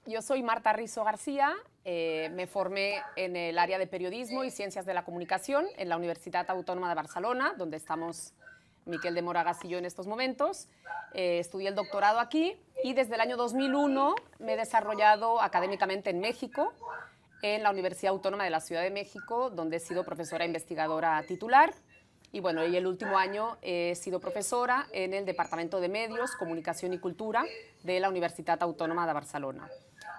Yo soy Marta Rizo García, me formé en el área de periodismo y ciencias de la comunicación en la Universitat Autónoma de Barcelona, donde estamos Miquel de Moragas y yo en estos momentos. Estudié el doctorado aquí y desde el año 2001 me he desarrollado académicamente en México, en la Universidad Autónoma de la Ciudad de México, donde he sido profesora investigadora titular. Y bueno, y el último año he sido profesora en el Departamento de Medios, Comunicación y Cultura de la Universitat Autónoma de Barcelona.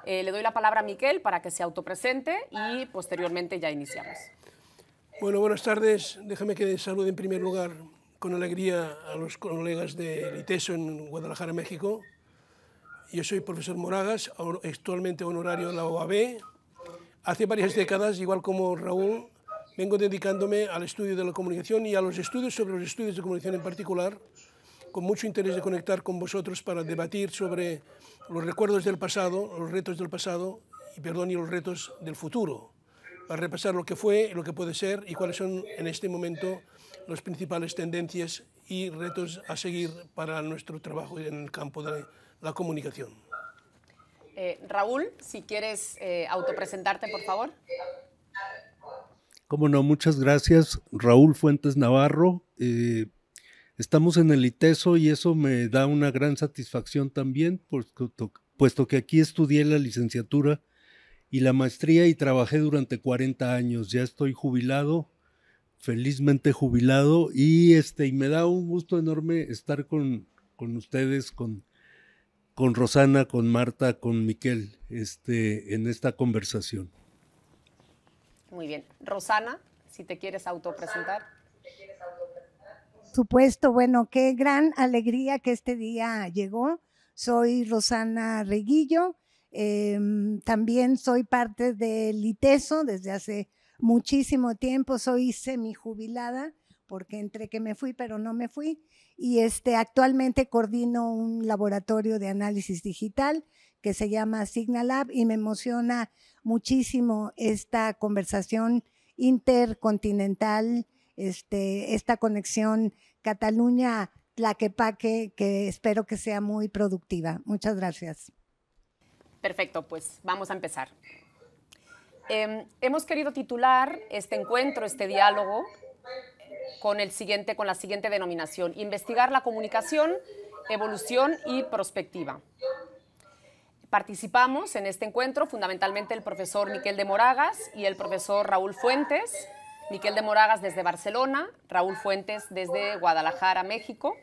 Le doy la palabra a Miquel para que se autopresente y posteriormente ya iniciamos. Bueno, buenas tardes. Déjame que salude en primer lugar con alegría a los colegas de ITESO en Guadalajara, México. Yo soy profesor Moragas, actualmente honorario de la OAB. Hace varias décadas, igual como Raúl, vengo dedicándome al estudio de la comunicación y a los estudios sobre los estudios de comunicación en particular, con mucho interés de conectar con vosotros para debatir sobre los recuerdos del pasado, los retos del pasado y los retos del futuro, para repasar lo que fue, lo que puede ser y cuáles son en este momento las principales tendencias y retos a seguir para nuestro trabajo en el campo de la comunicación. Raúl, si quieres autopresentarte, por favor. Cómo no, muchas gracias. Raúl Fuentes Navarro. Estamos en el ITESO y eso me da una gran satisfacción también, puesto que aquí estudié la licenciatura y la maestría y trabajé durante 40 años. Ya estoy jubilado, felizmente jubilado, y me da un gusto enorme estar con ustedes, con Rosana, con Marta, con Miquel, en esta conversación. Muy bien. Rosana, si te quieres autopresentar. Por supuesto, bueno, qué gran alegría que este día llegó. Soy Rosana Reguillo, también soy parte del ITESO desde hace muchísimo tiempo, soy semijubilada porque entre que me fui pero no me fui, y actualmente coordino un laboratorio de análisis digital que se llama Signalab y me emociona muchísimo esta conversación intercontinental, esta conexión Cataluña-Tlaquepaque, que espero que sea muy productiva. Muchas gracias. Perfecto, pues vamos a empezar. Hemos querido titular este encuentro, este diálogo, con la siguiente denominación: investigar la comunicación, evolución y prospectiva. Participamos en este encuentro fundamentalmente el profesor Miquel de Moragas y el profesor Raúl Fuentes. Miquel de Moragas desde Barcelona, Raúl Fuentes desde Guadalajara, México.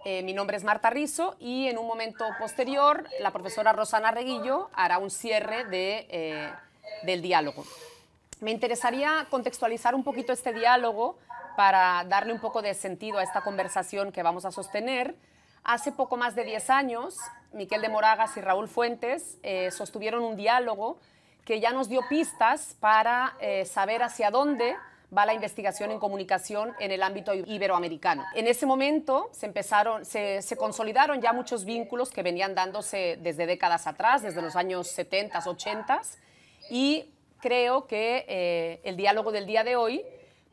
Mi nombre es Marta Rizo y en un momento posterior la profesora Rosana Reguillo hará un cierre del diálogo. Me interesaría contextualizar un poquito este diálogo para darle un poco de sentido a esta conversación que vamos a sostener. Hace poco más de 10 años, Miquel de Moragas y Raúl Fuentes sostuvieron un diálogo que ya nos dio pistas para saber hacia dónde va la investigación en comunicación en el ámbito iberoamericano. En ese momento se consolidaron ya muchos vínculos que venían dándose desde décadas atrás, desde los años 70, 80, y creo que el diálogo del día de hoy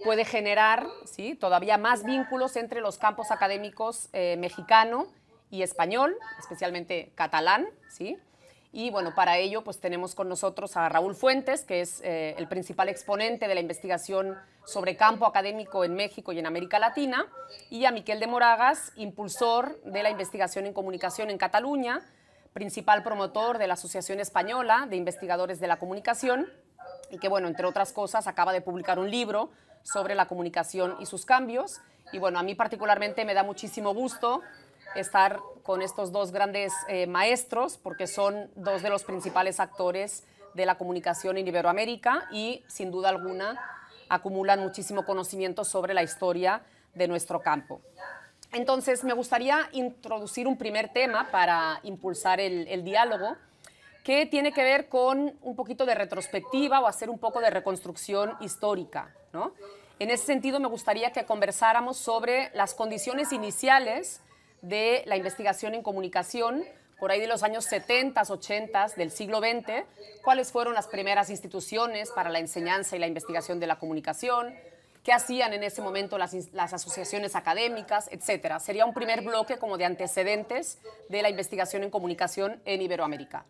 puede generar, ¿sí?, todavía más vínculos entre los campos académicos mexicano y español, especialmente catalán, ¿sí? Y bueno, para ello pues tenemos con nosotros a Raúl Fuentes, que es el principal exponente de la investigación sobre campo académico en México y en América Latina, y a Miquel de Moragas, impulsor de la investigación en comunicación en Cataluña, principal promotor de la Asociación Española de Investigadores de la Comunicación, y que, bueno, entre otras cosas, acaba de publicar un libro sobre la comunicación y sus cambios. Y bueno, a mí particularmente me da muchísimo gusto estar con estos dos grandes maestros, porque son dos de los principales actores de la comunicación en Iberoamérica y, sin duda alguna, acumulan muchísimo conocimiento sobre la historia de nuestro campo. Entonces, me gustaría introducir un primer tema para impulsar el diálogo, que tiene que ver con un poquito de retrospectiva o hacer un poco de reconstrucción histórica, ¿no? En ese sentido, me gustaría que conversáramos sobre las condiciones iniciales de la investigación en comunicación, por ahí de los años 70, 80 del siglo XX, cuáles fueron las primeras instituciones para la enseñanza y la investigación de la comunicación, qué hacían en ese momento las asociaciones académicas, etcétera. Sería un primer bloque como de antecedentes de la investigación en comunicación en Iberoamérica.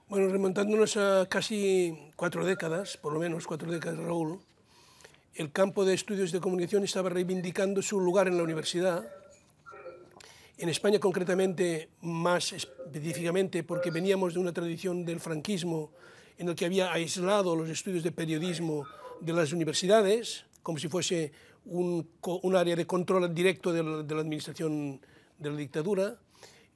Bueno, remontándonos a casi 4 décadas, por lo menos 4 décadas, Raúl, el campo de estudios de comunicación estaba reivindicando su lugar en la universidad. En España concretamente, más específicamente, porque veníamos de una tradición del franquismo en el que había aislado los estudios de periodismo de las universidades, como si fuese un área de control directo de la administración de la dictadura,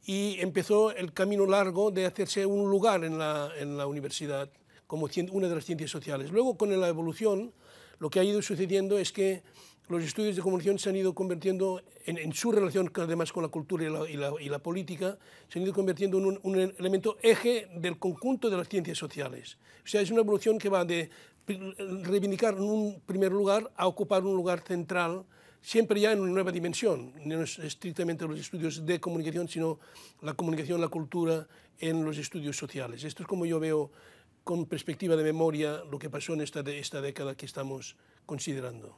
y empezó el camino largo de hacerse un lugar en la universidad como una de las ciencias sociales. Luego, con la evolución, lo que ha ido sucediendo es que los estudios de comunicación se han ido convirtiendo, en su relación además con la cultura y la política, se han ido convirtiendo en un elemento eje del conjunto de las ciencias sociales. O sea, es una evolución que va de reivindicar en un primer lugar a ocupar un lugar central, siempre ya en una nueva dimensión, no es estrictamente los estudios de comunicación, sino la comunicación, la cultura en los estudios sociales. Esto es como yo veo, con perspectiva de memoria, lo que pasó en esta década que estamos considerando.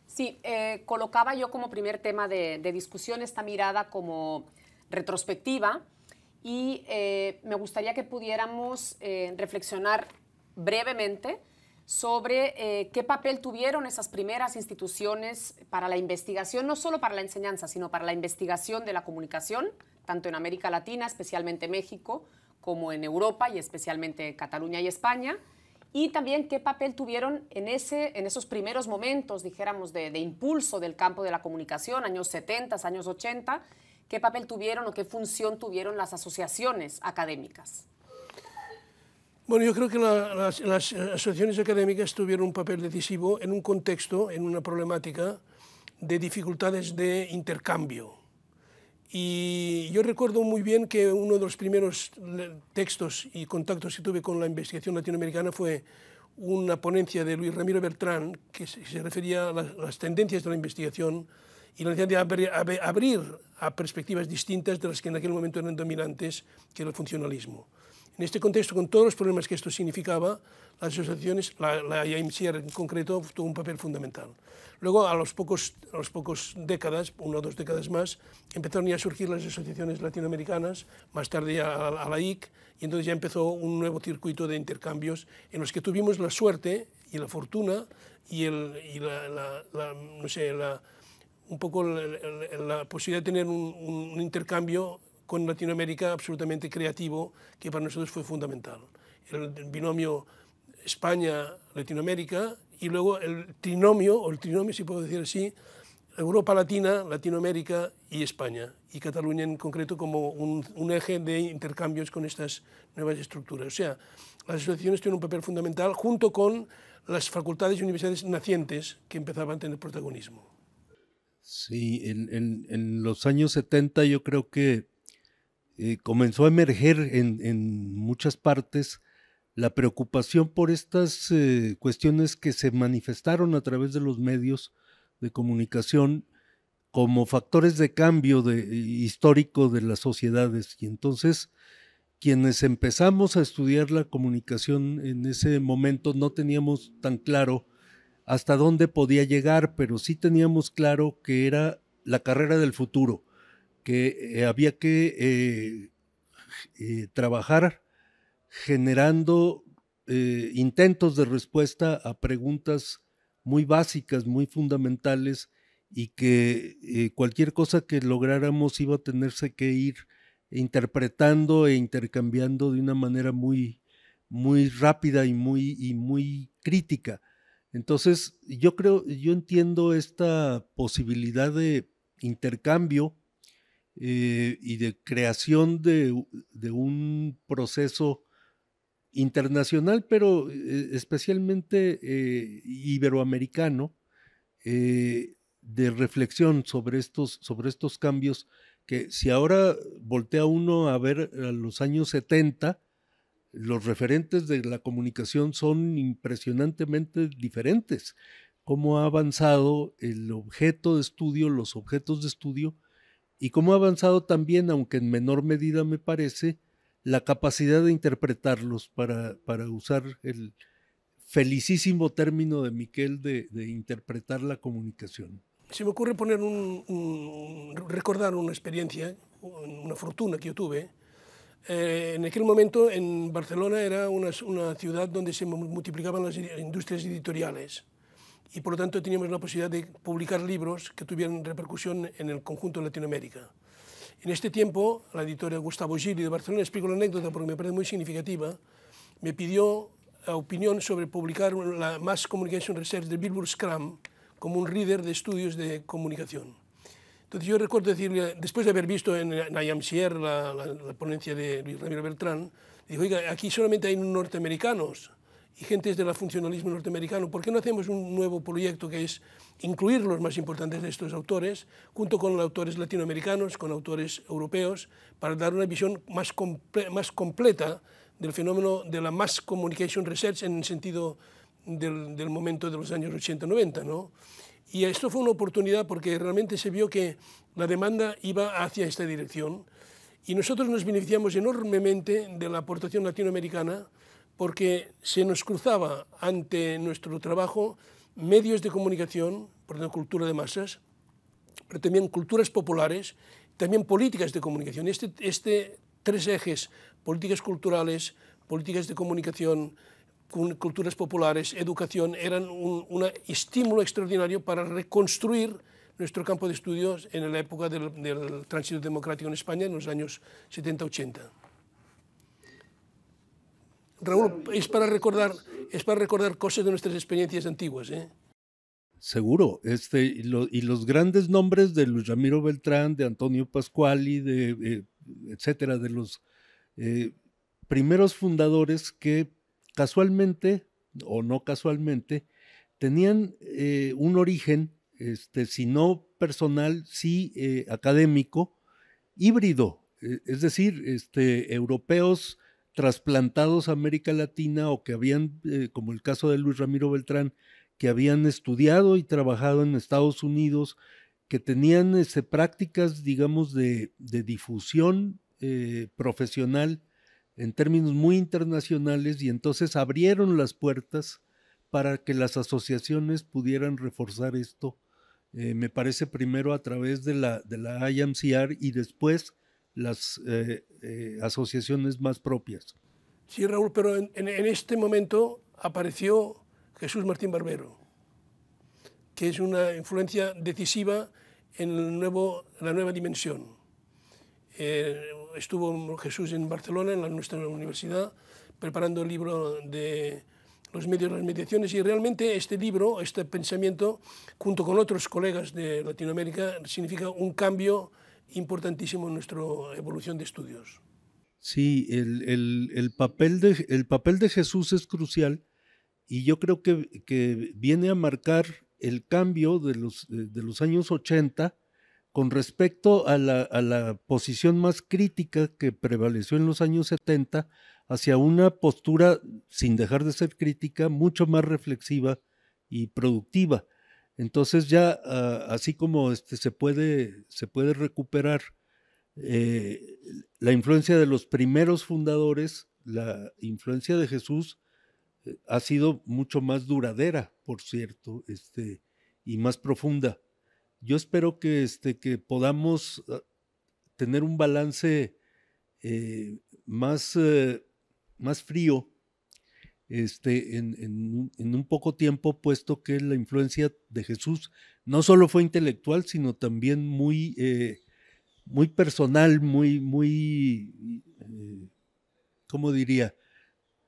Sí, colocaba yo como primer tema de discusión esta mirada como retrospectiva y me gustaría que pudiéramos reflexionar brevemente sobre qué papel tuvieron esas primeras instituciones para la investigación, no solo para la enseñanza, sino para la investigación de la comunicación, tanto en América Latina, especialmente México, como en Europa y especialmente Cataluña y España, y también qué papel tuvieron en esos primeros momentos, dijéramos, de impulso del campo de la comunicación, años 70, años 80, qué papel tuvieron o qué función tuvieron las asociaciones académicas. Bueno, yo creo que las asociaciones académicas tuvieron un papel decisivo en un contexto, en una problemática de dificultades de intercambio. Y yo recuerdo muy bien que uno de los primeros textos y contactos que tuve con la investigación latinoamericana fue una ponencia de Luis Ramiro Bertrán que se refería a las tendencias de la investigación y la necesidad de abrir a perspectivas distintas de las que en aquel momento eran dominantes, que era el funcionalismo. En este contexto, con todos los problemas que esto significaba, las asociaciones, la IMCR en concreto, tuvo un papel fundamental. Luego, a los pocos décadas, 1 o 2 décadas más, empezaron ya a surgir las asociaciones latinoamericanas, más tarde ya a la IC, y entonces ya empezó un nuevo circuito de intercambios en los que tuvimos la suerte y la fortuna y un poco la posibilidad de tener un intercambio con Latinoamérica absolutamente creativo, que para nosotros fue fundamental. El binomio España-Latinoamérica y luego el trinomio si puedo decir así, Europa Latina, Latinoamérica y España, y Cataluña en concreto como un eje de intercambios con estas nuevas estructuras. O sea, las asociaciones tienen un papel fundamental junto con las facultades y universidades nacientes que empezaban a tener protagonismo. Sí, en los años 70 yo creo que comenzó a emerger en muchas partes la preocupación por estas cuestiones que se manifestaron a través de los medios de comunicación como factores de cambio histórico de las sociedades. Y entonces, quienes empezamos a estudiar la comunicación en ese momento no teníamos tan claro hasta dónde podía llegar, pero sí teníamos claro que era la carrera del futuro, que había que trabajar generando intentos de respuesta a preguntas muy básicas, muy fundamentales, y que cualquier cosa que lográramos iba a tenerse que ir interpretando e intercambiando de una manera muy, muy rápida y muy crítica. Entonces, yo entiendo esta posibilidad de intercambio y de creación de un proceso internacional, pero especialmente iberoamericano, de reflexión sobre estos cambios, que si ahora voltea uno a ver a los años 70, los referentes de la comunicación son impresionantemente diferentes. Cómo ha avanzado el objeto de estudio, los objetos de estudio, y cómo ha avanzado también, aunque en menor medida me parece, la capacidad de interpretarlos, para usar el felicísimo término de Miquel de interpretar la comunicación. Se me ocurre recordar una experiencia, una fortuna que yo tuve. En aquel momento en Barcelona era una ciudad donde se multiplicaban las industrias editoriales y por lo tanto teníamos la posibilidad de publicar libros que tuvieran repercusión en el conjunto de Latinoamérica. En este tiempo, la editora Gustavo Gili de Barcelona, explico la anécdota porque me parece muy significativa, me pidió opinión sobre publicar la Mass Communication Research de Wilbur Scrum como un reader de estudios de comunicación. Entonces yo recuerdo decirle, después de haber visto en IAMCR la ponencia de Luis Ramiro Beltrán, dijo, oiga, aquí solamente hay norteamericanos y gentes del funcionalismo norteamericano, ¿por qué no hacemos un nuevo proyecto que es incluir los más importantes de estos autores, junto con autores latinoamericanos, con autores europeos, para dar una visión más completa del fenómeno de la Mass Communication Research en el sentido del momento de los años 80-90, ¿no? Y esto fue una oportunidad porque realmente se vio que la demanda iba hacia esta dirección y nosotros nos beneficiamos enormemente de la aportación latinoamericana porque se nos cruzaba ante nuestro trabajo medios de comunicación, por ejemplo, cultura de masas, pero también culturas populares, también políticas de comunicación. Este tres ejes, políticas culturales, políticas de comunicación, culturas populares, educación, eran un estímulo extraordinario para reconstruir nuestro campo de estudios en la época del tránsito democrático en España, en los años 70-80. Raúl, es para recordar cosas de nuestras experiencias antiguas, ¿eh? Seguro, y los grandes nombres de Luis Ramiro Beltrán, de Antonio Pascuali, etcétera, de los primeros fundadores que casualmente o no casualmente tenían un origen, si no personal, sí académico, híbrido, es decir, europeos trasplantados a América Latina o que habían, como el caso de Luis Ramiro Beltrán, que habían estudiado y trabajado en Estados Unidos, que tenían prácticas, digamos, de difusión profesional en términos muy internacionales y entonces abrieron las puertas para que las asociaciones pudieran reforzar esto, me parece primero a través de la IAMCR y después las asociaciones más propias. Sí, Raúl, pero en este momento apareció Jesús Martín Barbero, que es una influencia decisiva en la nueva dimensión. Estuvo Jesús en Barcelona, en nuestra universidad, preparando el libro de los medios de las mediaciones y realmente este libro, este pensamiento, junto con otros colegas de Latinoamérica, significa un cambio importantísimo en nuestra evolución de estudios. Sí, el papel de Jesús es crucial y yo creo que viene a marcar el cambio de los años 80 con respecto a la posición más crítica que prevaleció en los años 70 hacia una postura, sin dejar de ser crítica, mucho más reflexiva y productiva. Entonces ya así como se puede recuperar la influencia de los primeros fundadores, la influencia de Jesús ha sido mucho más duradera, por cierto, y más profunda. Yo espero que podamos tener un balance más frío en un poco tiempo, puesto que la influencia de Jesús no solo fue intelectual, sino también muy personal, muy ¿cómo diría?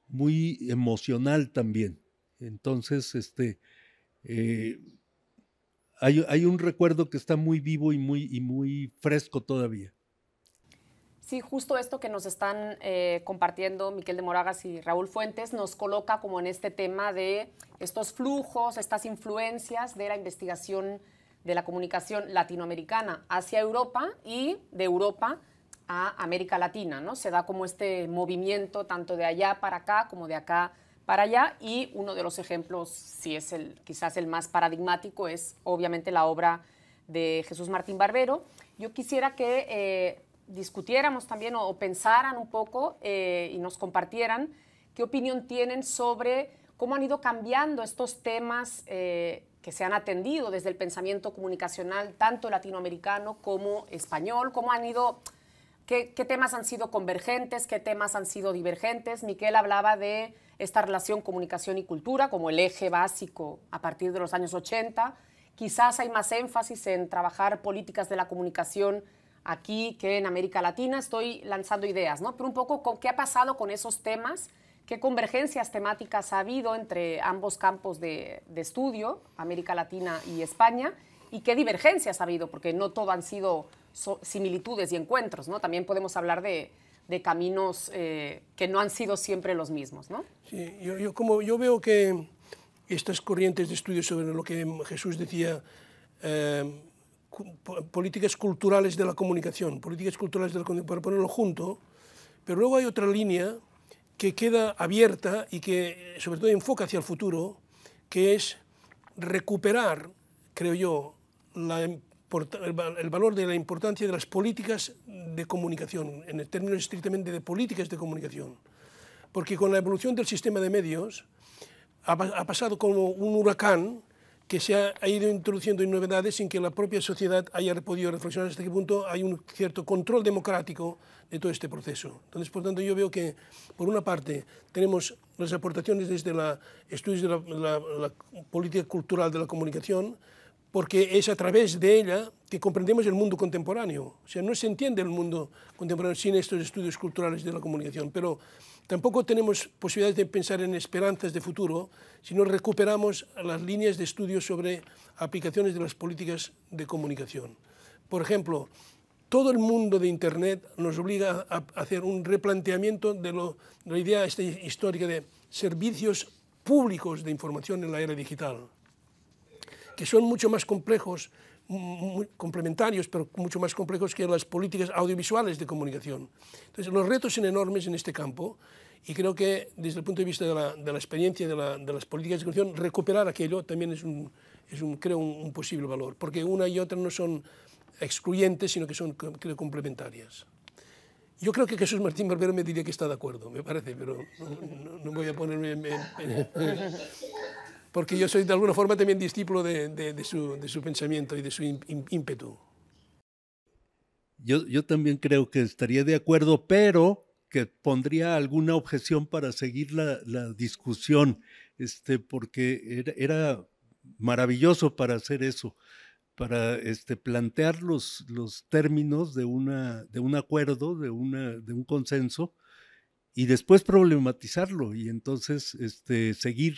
Muy emocional también. Entonces, hay un recuerdo que está muy vivo y muy fresco todavía. Sí, justo esto que nos están compartiendo Miquel de Moragas y Raúl Fuentes nos coloca como en este tema de estos flujos, estas influencias de la investigación de la comunicación latinoamericana hacia Europa y de Europa a América Latina, ¿no? Se da como este movimiento tanto de allá para acá como de acá para allá y uno de los ejemplos, si es quizás el más paradigmático, es obviamente la obra de Jesús Martín Barbero. Yo quisiera que discutiéramos también o pensaran un poco y nos compartieran qué opinión tienen sobre cómo han ido cambiando estos temas que se han atendido desde el pensamiento comunicacional tanto latinoamericano como español, cómo han ido ¿Qué temas han sido convergentes? ¿Qué temas han sido divergentes? Miquel hablaba de esta relación comunicación y cultura como el eje básico a partir de los años 80. Quizás hay más énfasis en trabajar políticas de la comunicación aquí que en América Latina. Estoy lanzando ideas, ¿no? Pero un poco, ¿qué ha pasado con esos temas? ¿Qué convergencias temáticas ha habido entre ambos campos de estudio, América Latina y España? ¿Y qué divergencias ha habido? Porque no todo han sido similitudes y encuentros, ¿no? También podemos hablar de caminos que no han sido siempre los mismos, ¿no? Sí, yo veo que estas corrientes de estudio sobre lo que Jesús decía, políticas culturales de la comunicación, para ponerlo junto, pero luego hay otra línea que queda abierta y que sobre todo enfoca hacia el futuro, que es recuperar, creo yo, el valor de la importancia de las políticas de comunicación, en términos estrictamente de políticas de comunicación. Porque con la evolución del sistema de medios ha pasado como un huracán que se ha ido introduciendo en novedades sin que la propia sociedad haya podido reflexionar hasta qué punto hay un cierto control democrático de todo este proceso. Entonces, por tanto, yo veo que, por una parte, tenemos las aportaciones desde estudios de la política cultural de la comunicación, porque es a través de ella que comprendemos el mundo contemporáneo. O sea, no se entiende el mundo contemporáneo sin estos estudios culturales de la comunicación, pero tampoco tenemos posibilidades de pensar en esperanzas de futuro si no recuperamos las líneas de estudio sobre aplicaciones de las políticas de comunicación. Por ejemplo, todo el mundo de Internet nos obliga a hacer un replanteamiento de la idea histórica de servicios públicos de información en la era digital, que son mucho más complejos, muy complementarios, pero mucho más complejos que las políticas audiovisuales de comunicación. Entonces, los retos son enormes en este campo y creo que desde el punto de vista de la experiencia de las políticas de comunicación, recuperar aquello también es creo, un posible valor, porque una y otra no son excluyentes, sino que son, creo, complementarias. Yo creo que Jesús Martín Barbero me diría que está de acuerdo, me parece, pero no voy a ponerme porque yo soy de alguna forma también discípulo de su pensamiento y de su ímpetu. Yo también creo que estaría de acuerdo, pero que pondría alguna objeción para seguir la discusión, porque era maravilloso para hacer eso, para plantear los términos de un acuerdo, de un consenso, y después problematizarlo, y entonces seguir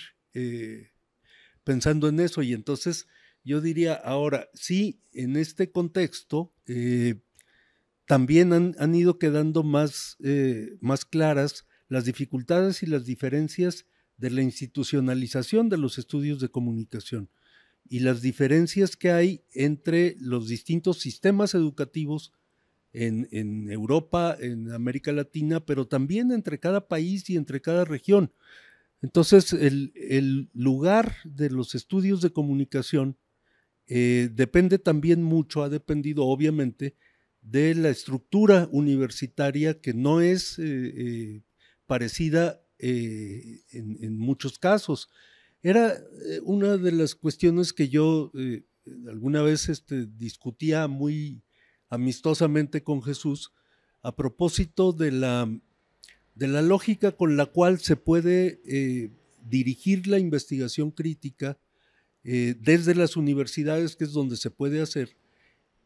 pensando en eso. Y entonces yo diría ahora, sí, en este contexto también han ido quedando más claras las dificultades y las diferencias de la institucionalización de los estudios de comunicación y las diferencias que hay entre los distintos sistemas educativos en Europa, en América Latina, pero también entre cada país y entre cada región. Entonces, el lugar de los estudios de comunicación depende también mucho, ha dependido obviamente de la estructura universitaria, que no es parecida en muchos casos. Era una de las cuestiones que yo alguna vez discutía muy amistosamente con Jesús a propósito de la lógica con la cual se puede dirigir la investigación crítica desde las universidades, que es donde se puede hacer,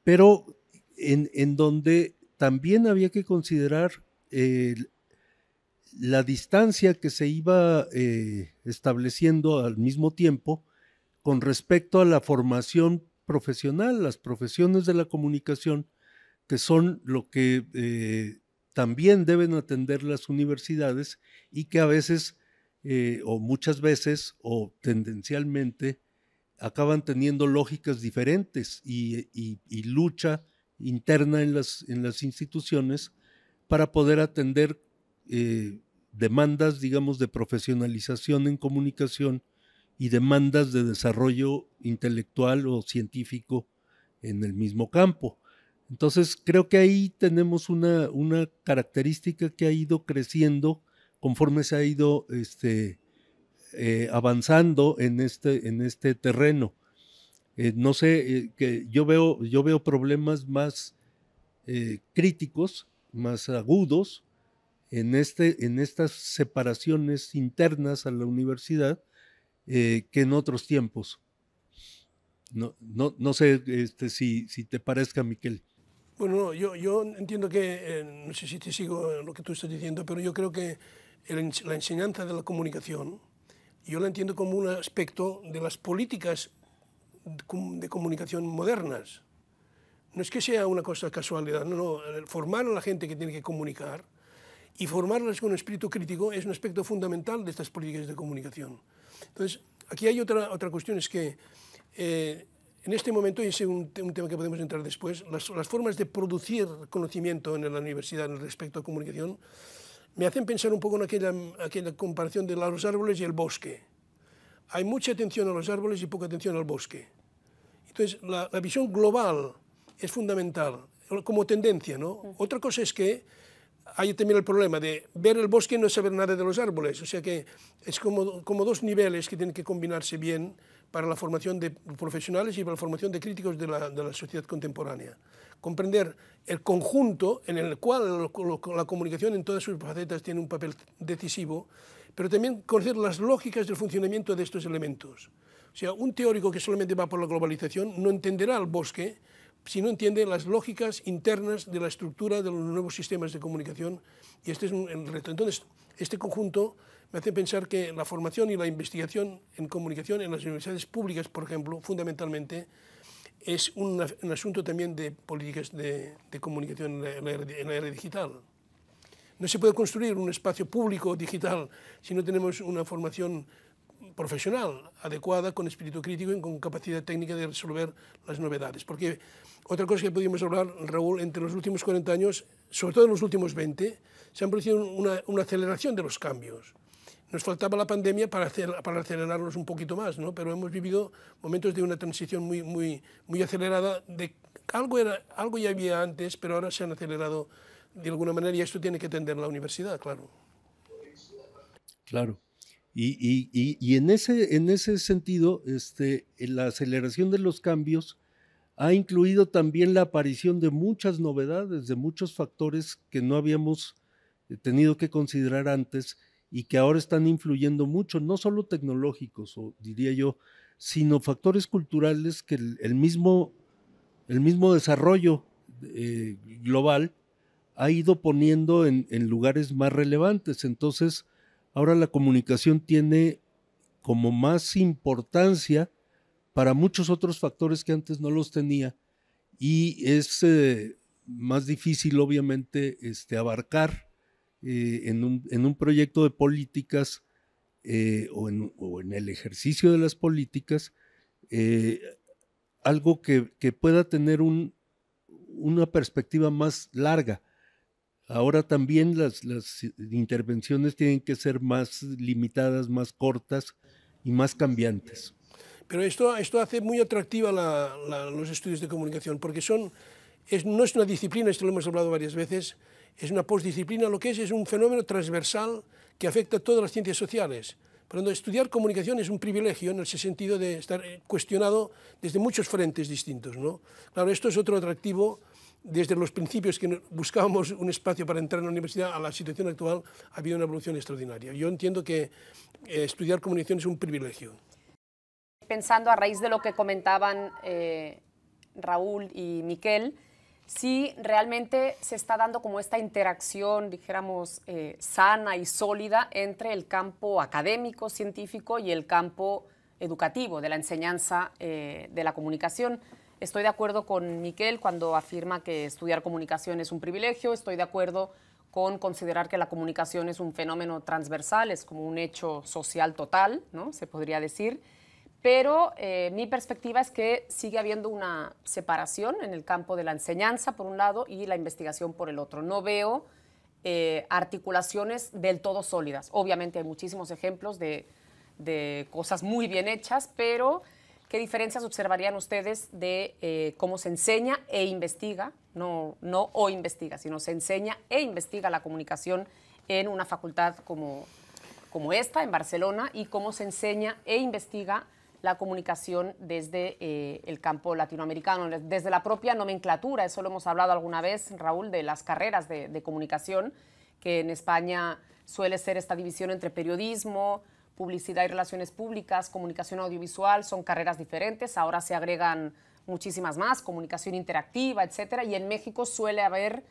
pero en donde también había que considerar la distancia que se iba estableciendo al mismo tiempo con respecto a la formación profesional, las profesiones de la comunicación, que son lo que también deben atender las universidades y que a veces o muchas veces o tendencialmente acaban teniendo lógicas diferentes y lucha interna en las instituciones para poder atender demandas, digamos, de profesionalización en comunicación y demandas de desarrollo intelectual o científico en el mismo campo. Entonces, creo que ahí tenemos una característica que ha ido creciendo conforme se ha ido avanzando en este terreno. No sé, que yo veo problemas más críticos más agudos en estas separaciones internas a la universidad que en otros tiempos. No sé si te parezca, Miquel. Bueno, yo entiendo que, no sé si te sigo en lo que tú estás diciendo, pero yo creo que la enseñanza de la comunicación, yo la entiendo como un aspecto de las políticas de comunicación modernas. No es que sea una cosa casualidad, no, formar a la gente que tiene que comunicar y formarlas con un espíritu crítico es un aspecto fundamental de estas políticas de comunicación. Entonces, aquí hay otra cuestión, es que en este momento, y es un tema que podemos entrar después, las formas de producir conocimiento en la universidad respecto a comunicación me hacen pensar un poco en aquella comparación de los árboles y el bosque. Hay mucha atención a los árboles y poca atención al bosque. Entonces, la visión global es fundamental, como tendencia, ¿no? Otra cosa es que hay también el problema de ver el bosque y no saber nada de los árboles, o sea que es como dos niveles que tienen que combinarse bien para la formación de profesionales y para la formación de críticos de la sociedad contemporánea. Comprender el conjunto en el cual la comunicación en todas sus facetas tiene un papel decisivo, pero también conocer las lógicas del funcionamiento de estos elementos. O sea, un teórico que solamente va por la globalización no entenderá el bosque si no entiende las lógicas internas de la estructura de los nuevos sistemas de comunicación, y este es el reto. Entonces, este conjunto me hace pensar que la formación y la investigación en comunicación en las universidades públicas, por ejemplo, fundamentalmente, es un asunto también de políticas de comunicación en la era digital. No se puede construir un espacio público digital si no tenemos una formación profesional adecuada, con espíritu crítico y con capacidad técnica de resolver las novedades. Porque otra cosa que podríamos hablar, Raúl, entre los últimos 40 años, sobre todo en los últimos 20, se han producido una aceleración de los cambios. Nos faltaba la pandemia para acelerarlos un poquito más, ¿no? Pero hemos vivido momentos de una transición muy acelerada. Algo ya había antes, pero ahora se han acelerado de alguna manera, y esto tiene que atender la universidad, claro. Claro. Y en ese sentido, la aceleración de los cambios ha incluido también la aparición de muchas novedades, de muchos factores que no habíamos tenido que considerar antes y que ahora están influyendo mucho, no solo tecnológicos, o diría yo, sino factores culturales que el mismo desarrollo global ha ido poniendo en lugares más relevantes. Entonces, ahora la comunicación tiene como más importancia para muchos otros factores que antes no los tenía, y es más difícil, obviamente, abarcar en un proyecto de políticas o en el ejercicio de las políticas algo que pueda tener una perspectiva más larga. Ahora también las intervenciones tienen que ser más limitadas, más cortas y más cambiantes. Pero esto hace muy atractiva los estudios de comunicación, porque no es una disciplina, esto lo hemos hablado varias veces, es una postdisciplina, lo que es un fenómeno transversal que afecta a todas las ciencias sociales. Por lo tanto, estudiar comunicación es un privilegio en ese sentido de estar cuestionado desde muchos frentes distintos, ¿no? Claro, esto es otro atractivo. Desde los principios que buscábamos un espacio para entrar en la universidad a la situación actual, ha habido una evolución extraordinaria. Yo entiendo que estudiar comunicación es un privilegio. Pensando a raíz de lo que comentaban Raúl y Miquel, si realmente se está dando como esta interacción, dijéramos, sana y sólida entre el campo académico, científico y el campo educativo, de la enseñanza de la comunicación. Estoy de acuerdo con Miquel cuando afirma que estudiar comunicación es un privilegio. Estoy de acuerdo con considerar que la comunicación es un fenómeno transversal, es como un hecho social total, ¿no? Se podría decir. Pero mi perspectiva es que sigue habiendo una separación en el campo de la enseñanza, por un lado, y la investigación por el otro. No veo articulaciones del todo sólidas. Obviamente hay muchísimos ejemplos de cosas muy bien hechas, pero ¿qué diferencias observarían ustedes de cómo se enseña e investiga, no o investiga, sino se enseña e investiga la comunicación en una facultad como esta, en Barcelona, y cómo se enseña e investiga la comunicación desde el campo latinoamericano, desde la propia nomenclatura. Eso lo hemos hablado alguna vez, Raúl, de las carreras de comunicación, que en España suele ser esta división entre periodismo, publicidad y relaciones públicas, comunicación audiovisual, son carreras diferentes. Ahora se agregan muchísimas más, comunicación interactiva, etcétera. Y en México suele haber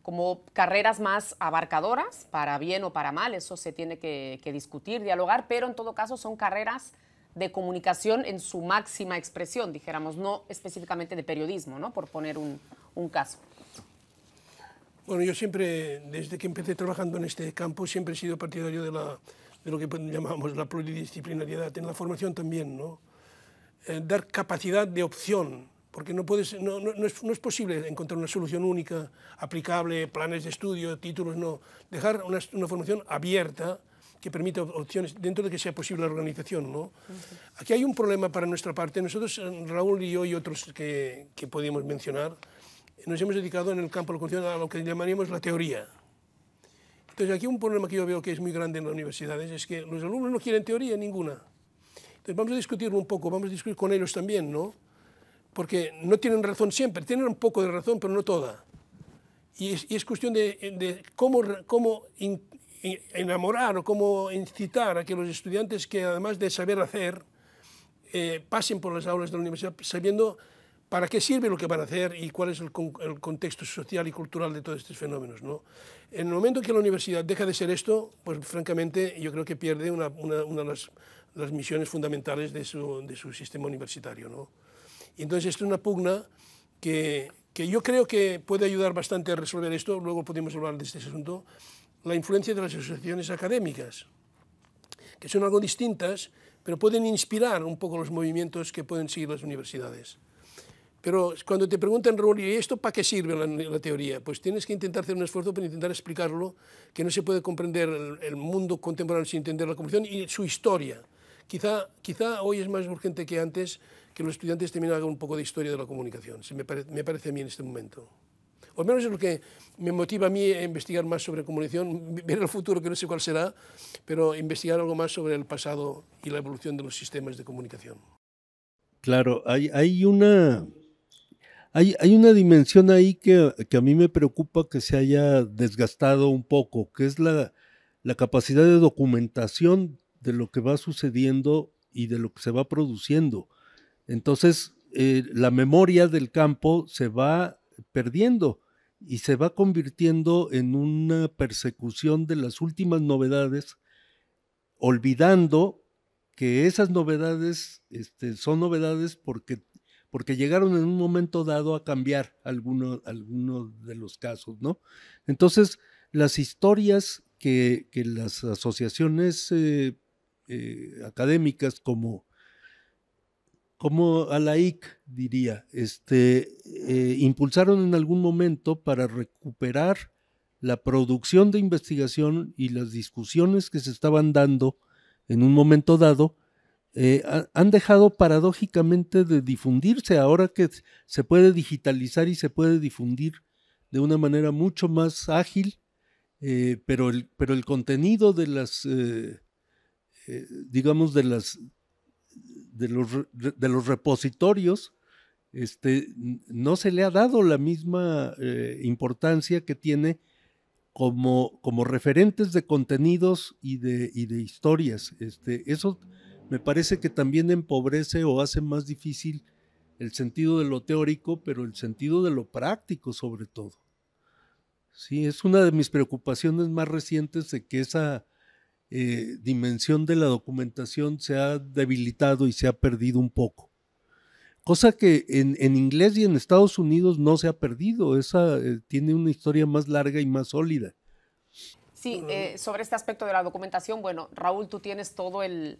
como carreras más abarcadoras, para bien o para mal, eso se tiene que discutir, dialogar, pero en todo caso son carreras de comunicación en su máxima expresión, dijéramos, no específicamente de periodismo, ¿no? Por poner un caso. Bueno, yo siempre, desde que empecé trabajando en este campo, siempre he sido partidario de lo que llamamos la pluridisciplinariedad, en la formación también, ¿no? Dar capacidad de opción, porque no es posible encontrar una solución única, aplicable, planes de estudio, títulos, no. Dejar una formación abierta, que permita opciones dentro de que sea posible la organización, ¿no? Aquí hay un problema para nuestra parte. Nosotros, Raúl y yo y otros que podíamos mencionar, nos hemos dedicado en el campo de la comunicación a lo que llamaríamos la teoría. Entonces aquí un problema que yo veo que es muy grande en las universidades es que los alumnos no quieren teoría ninguna. Entonces vamos a discutirlo un poco, vamos a discutir con ellos también, ¿no? Porque no tienen razón siempre, tienen un poco de razón, pero no toda. Y es cuestión de cómo enamorar o cómo incitar a que los estudiantes, que además de saber hacer, pasen por las aulas de la universidad sabiendo para qué sirve lo que van a hacer y cuál es el contexto social y cultural de todos estos fenómenos, ¿no? En el momento que la universidad deja de ser esto, pues francamente yo creo que pierde una de las misiones fundamentales de su sistema universitario, ¿no? Y entonces esto es una pugna que yo creo que puede ayudar bastante a resolver esto. Luego podemos hablar de este asunto. La influencia de las asociaciones académicas, que son algo distintas, pero pueden inspirar un poco los movimientos que pueden seguir las universidades. Pero cuando te preguntan, Raúl, ¿y esto para qué sirve la teoría? Pues tienes que intentar hacer un esfuerzo para intentar explicarlo, que no se puede comprender el mundo contemporáneo sin entender la comunicación y su historia. Quizá hoy es más urgente que antes que los estudiantes también hagan un poco de historia de la comunicación, me parece a mí en este momento. O al menos es lo que me motiva a mí a investigar más sobre comunicación, ver el futuro que no sé cuál será, pero investigar algo más sobre el pasado y la evolución de los sistemas de comunicación. Claro, hay una dimensión ahí que a mí me preocupa que se haya desgastado un poco, que es la capacidad de documentación de lo que va sucediendo y de lo que se va produciendo. Entonces, la memoria del campo se va perdiendo y se va convirtiendo en una persecución de las últimas novedades, olvidando que esas novedades son novedades porque llegaron en un momento dado a cambiar algunos de los casos, ¿no? Entonces, las historias que las asociaciones académicas como ALAIC, diría, impulsaron en algún momento para recuperar la producción de investigación y las discusiones que se estaban dando en un momento dado, han dejado paradójicamente de difundirse ahora que se puede digitalizar y se puede difundir de una manera mucho más ágil, pero el contenido de las, digamos, de los repositorios, no se le ha dado la misma importancia que tiene como referentes de contenidos y de historias. Eso me parece que también empobrece o hace más difícil el sentido de lo teórico, pero el sentido de lo práctico sobre todo. Sí, es una de mis preocupaciones más recientes, de que esa dimensión de la documentación se ha debilitado y se ha perdido un poco. Cosa que en inglés y en Estados Unidos no se ha perdido, esa tiene una historia más larga y más sólida. Sí, sobre este aspecto de la documentación, bueno, Raúl, tú tienes todo el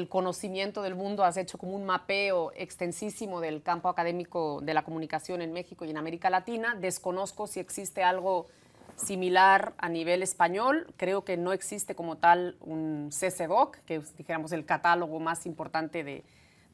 conocimiento del mundo, has hecho como un mapeo extensísimo del campo académico de la comunicación en México y en América Latina. Desconozco si existe algo similar a nivel español. Creo que no existe como tal un CCDOC, que es, dijéramos, el catálogo más importante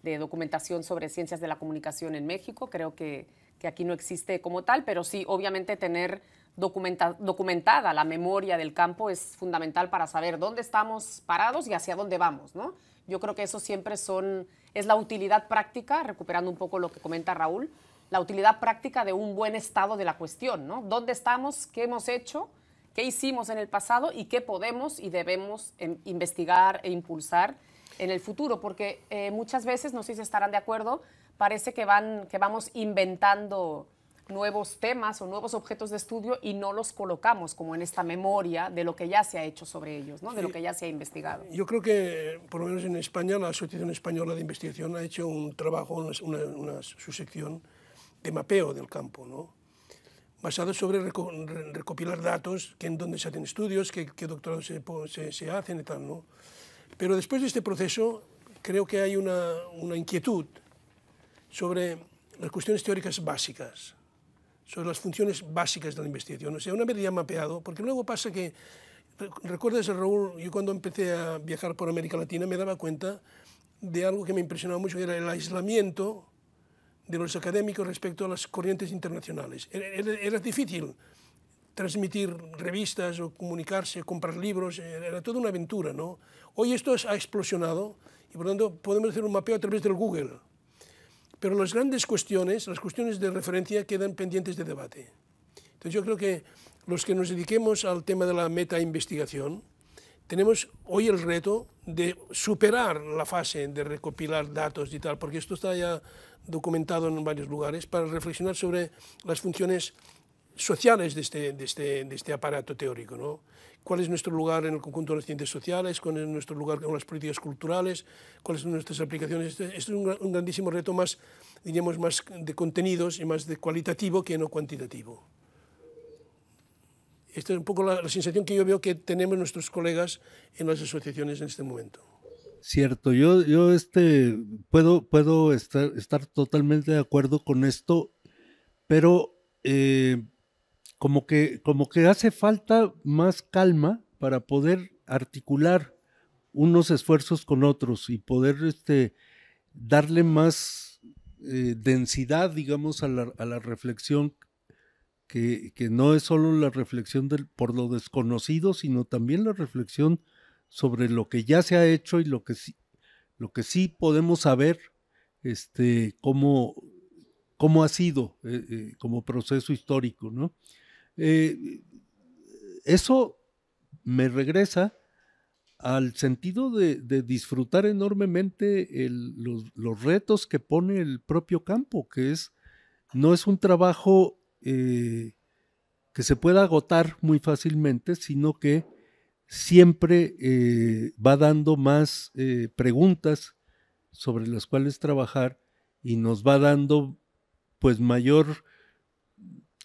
de documentación sobre ciencias de la comunicación en México. Creo que aquí no existe como tal, pero sí, obviamente tener documentada la memoria del campo es fundamental para saber dónde estamos parados y hacia dónde vamos, ¿no? Yo creo que eso siempre son es la utilidad práctica, recuperando un poco lo que comenta Raúl, la utilidad práctica de un buen estado de la cuestión, ¿no? ¿Dónde estamos? ¿Qué hemos hecho? ¿Qué hicimos en el pasado? ¿Y qué podemos y debemos investigar e impulsar en el futuro? Porque muchas veces, no sé si estarán de acuerdo, parece que vamos inventando nuevos temas o nuevos objetos de estudio y no los colocamos como en esta memoria de lo que ya se ha hecho sobre ellos, ¿no? De lo que ya se ha investigado. Yo creo que, por lo menos en España, la Asociación Española de Investigación ha hecho un trabajo, una subsección de mapeo del campo, ¿no? Basado sobre recopilar datos, en dónde se hacen estudios, qué doctorados se hacen y tal, ¿no? Pero después de este proceso, creo que hay una inquietud sobre las cuestiones teóricas básicas, sobre las funciones básicas de la investigación. O sea, una vez ya mapeado, porque luego pasa que, recuerdas, Raúl, yo cuando empecé a viajar por América Latina me daba cuenta de algo que me impresionaba mucho, que era el aislamiento de los académicos respecto a las corrientes internacionales. Era difícil transmitir revistas o comunicarse, comprar libros, era toda una aventura, ¿no? Hoy esto ha explosionado y por lo tanto podemos hacer un mapeo a través del Google. Pero las grandes cuestiones, las cuestiones de referencia quedan pendientes de debate. Entonces yo creo que los que nos dediquemos al tema de la meta-investigación, tenemos hoy el reto de superar la fase de recopilar datos y tal, porque esto está ya documentado en varios lugares, para reflexionar sobre las funciones sociales de este aparato teórico, ¿no? ¿Cuál es nuestro lugar en el conjunto de las ciencias sociales? ¿Cuál es nuestro lugar con las políticas culturales? ¿Cuáles son nuestras aplicaciones? Este es un grandísimo reto más, diríamos, más de contenidos y más de cualitativo que no cuantitativo. Esta es un poco la sensación que yo veo que tenemos nuestros colegas en las asociaciones en este momento. Cierto, yo puedo estar totalmente de acuerdo con esto, pero como que hace falta más calma para poder articular unos esfuerzos con otros y poder darle más densidad, digamos, a la reflexión, que no es solo la reflexión por lo desconocido, sino también la reflexión sobre lo que ya se ha hecho y lo que sí podemos saber, cómo ha sido como proceso histórico, ¿no? Eso me regresa al sentido de disfrutar enormemente los retos que pone el propio campo, que no es un trabajo que se pueda agotar muy fácilmente, sino que siempre va dando más preguntas sobre las cuales trabajar y nos va dando pues mayor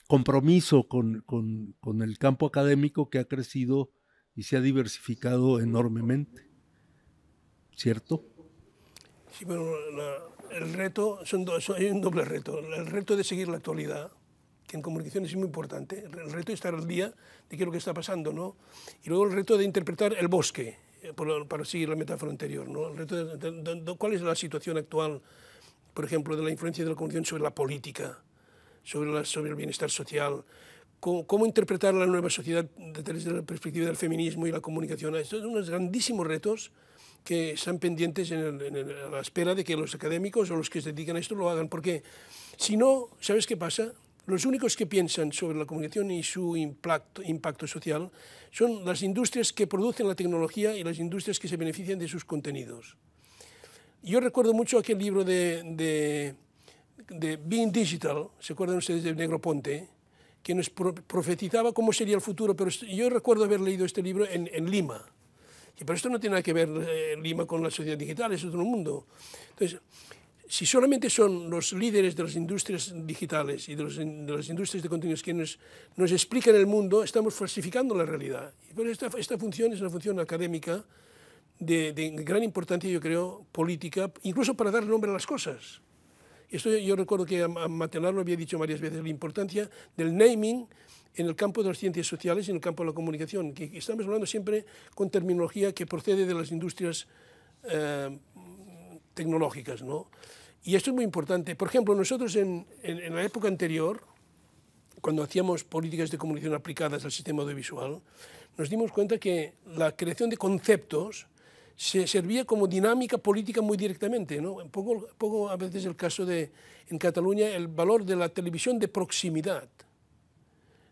compromiso con el campo académico, que ha crecido y se ha diversificado enormemente, ¿cierto? Sí, bueno, el reto, hay un doble reto. El reto de seguir la actualidad, que en comunicación es muy importante, el reto de estar al día de qué es lo que está pasando, ¿no? Y luego el reto de interpretar el bosque, para seguir la metáfora anterior, ¿no? El reto de cuál es la situación actual, por ejemplo, de la influencia de la comunicación sobre la política, sobre el bienestar social, cómo interpretar la nueva sociedad desde la perspectiva del feminismo y la comunicación. Estos son unos grandísimos retos que están pendientes a la espera de que los académicos o los que se dedican a esto lo hagan, porque si no, ¿sabes qué pasa? Los únicos que piensan sobre la comunicación y su impacto social son las industrias que producen la tecnología y las industrias que se benefician de sus contenidos. Yo recuerdo mucho aquel libro de Being Digital, ¿se acuerdan ustedes de Negroponte? Que nos profetizaba cómo sería el futuro, pero yo recuerdo haber leído este libro en Lima. Pero esto no tiene nada que ver Lima con la sociedad digital, es otro mundo. Entonces, si solamente son los líderes de las industrias digitales y de las industrias de contenidos quienes nos explican el mundo, estamos falsificando la realidad. Pero esta función es una función académica de gran importancia, yo creo, política, incluso para dar nombre a las cosas. Esto yo recuerdo que a Matelar lo había dicho varias veces, la importancia del naming en el campo de las ciencias sociales y en el campo de la comunicación, que estamos hablando siempre con terminología que procede de las industrias tecnológicas, ¿no? Y esto es muy importante. Por ejemplo, nosotros en la época anterior, cuando hacíamos políticas de comunicación aplicadas al sistema audiovisual, nos dimos cuenta que la creación de conceptos se servía como dinámica política muy directamente, ¿no? Un poco a veces el caso de, en Cataluña, el valor de la televisión de proximidad,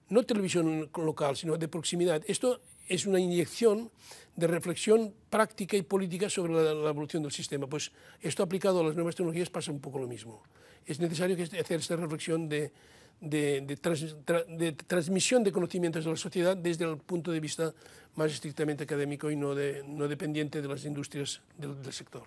no televisión local, sino de proximidad. Esto es una inyección de reflexión práctica y política sobre la evolución del sistema. Pues esto aplicado a las nuevas tecnologías pasa un poco lo mismo. Es necesario hacer esta reflexión de transmisión de conocimientos a la sociedad desde el punto de vista más estrictamente académico y no dependiente de las industrias del sector.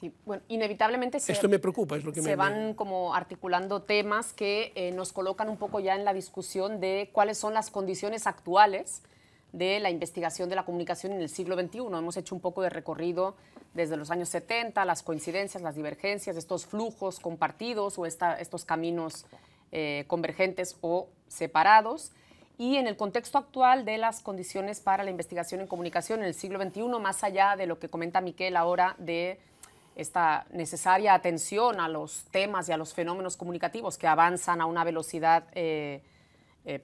Sí, bueno, inevitablemente esto me preocupa, es lo que se van como articulando temas que nos colocan un poco ya en la discusión de cuáles son las condiciones actuales de la investigación de la comunicación en el siglo XXI. Hemos hecho un poco de recorrido desde los años 70, las coincidencias, las divergencias, estos flujos compartidos o estos caminos convergentes o separados. Y en el contexto actual de las condiciones para la investigación en comunicación en el siglo XXI, más allá de lo que comenta Miquel ahora de esta necesaria atención a los temas y a los fenómenos comunicativos que avanzan a una velocidad